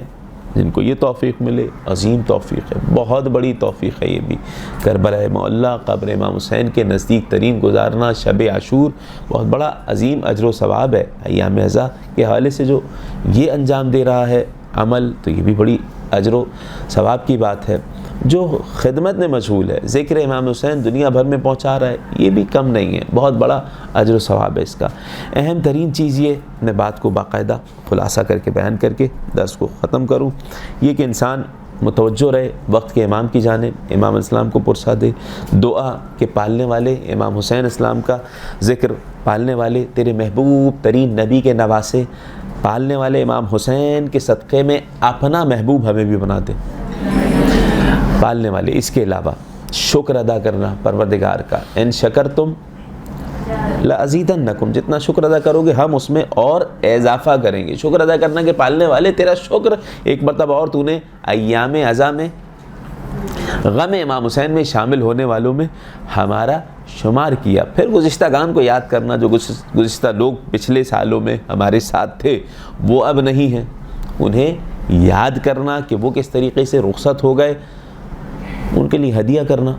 جن کو یہ توفیق ملے، عظیم توفیق ہے، بہت بڑی توفیق ہے. یہ بھی کربلا معلیٰ، قبر امام حسین کے نزدیک ترین گزارنا، شب عاشور، بہت بڑا عظیم اجر و ثواب ہے. ایام عزا کے حوالے سے جو یہ انجام دے رہا ہے عمل، تو یہ بھی بڑی اجر و ثواب کی بات ہے. جو خدمت میں مشغول ہے، ذکر امام حسین دنیا بھر میں پہنچا رہا ہے، یہ بھی کم نہیں ہے، بہت بڑا اجر و ثواب ہے اس کا. اہم ترین چیز یہ، میں بات کو باقاعدہ خلاصہ کر کے بیان کر کے درس کو ختم کروں، یہ کہ انسان متوجہ رہے وقت کے امام کی جانب، امام السلام کو پرسا دے. دعا کے پالنے والے امام حسین اسلام کا ذکر، پالنے والے تیرے محبوب ترین نبی کے نواسے، پالنے والے امام حسین کے صدقے میں اپنا محبوب ہمیں بھی بنا دے. پالنے والے، اس کے علاوہ شکر ادا کرنا پروردگار کا. ان شکرتم لازیدنکم، جتنا شکر ادا کرو گے ہم اس میں اور اضافہ کریں گے. شکر ادا کرنا کہ پالنے والے تیرا شکر ایک مرتبہ اور تو نے ایام عزا میں غم امام حسین میں شامل ہونے والوں میں ہمارا شمار کیا. پھر گزشتہ گان کو یاد کرنا، جو گزشتہ لوگ پچھلے سالوں میں ہمارے ساتھ تھے وہ اب نہیں ہیں، انہیں یاد کرنا کہ وہ کس طریقے سے رخصت ہو گئے. ان کے لیے ہدیہ کرنا.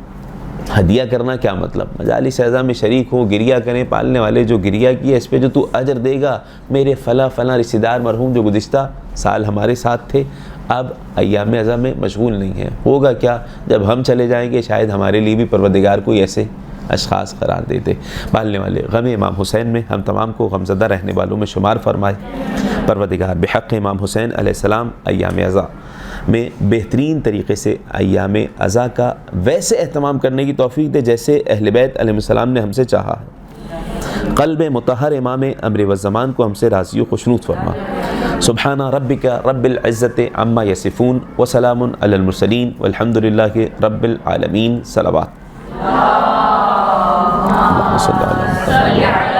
ہدیہ کرنا کیا مطلب؟ مجالس عزا میں شریک ہو، گریہ کریں. پالنے والے جو گریہ کیا اس پہ جو تو اجر دے گا، میرے فلاں رشتہ دار مرحوم جو گزشتہ سال ہمارے ساتھ تھے اب ایام عزا میں مشغول نہیں ہیں. ہوگا کیا جب ہم چلے جائیں گے، شاید ہمارے لیے بھی پروردگار کوئی ایسے اشخاص قرار دیتے. پالنے والے غم امام حسین میں ہم تمام کو غمزدہ رہنے والوں میں شمار فرمائے. پروردگار بحق امام حسین علیہ السلام ایام عزا میں بہترین طریقے سے ایام عزا کا ویسے اہتمام کرنے کی توفیق دے جیسے اہل بیت علیہ السلام نے ہم سے چاہا ہے. قلب مطہر امام امر و زمان کو ہم سے راضی و خوشنود فرما. سبحان ربک رب العزت عما یصفون وسلام علی المرسلین والحمد للہ رب العالمین. صلوات. اللہم صلی علی محمد.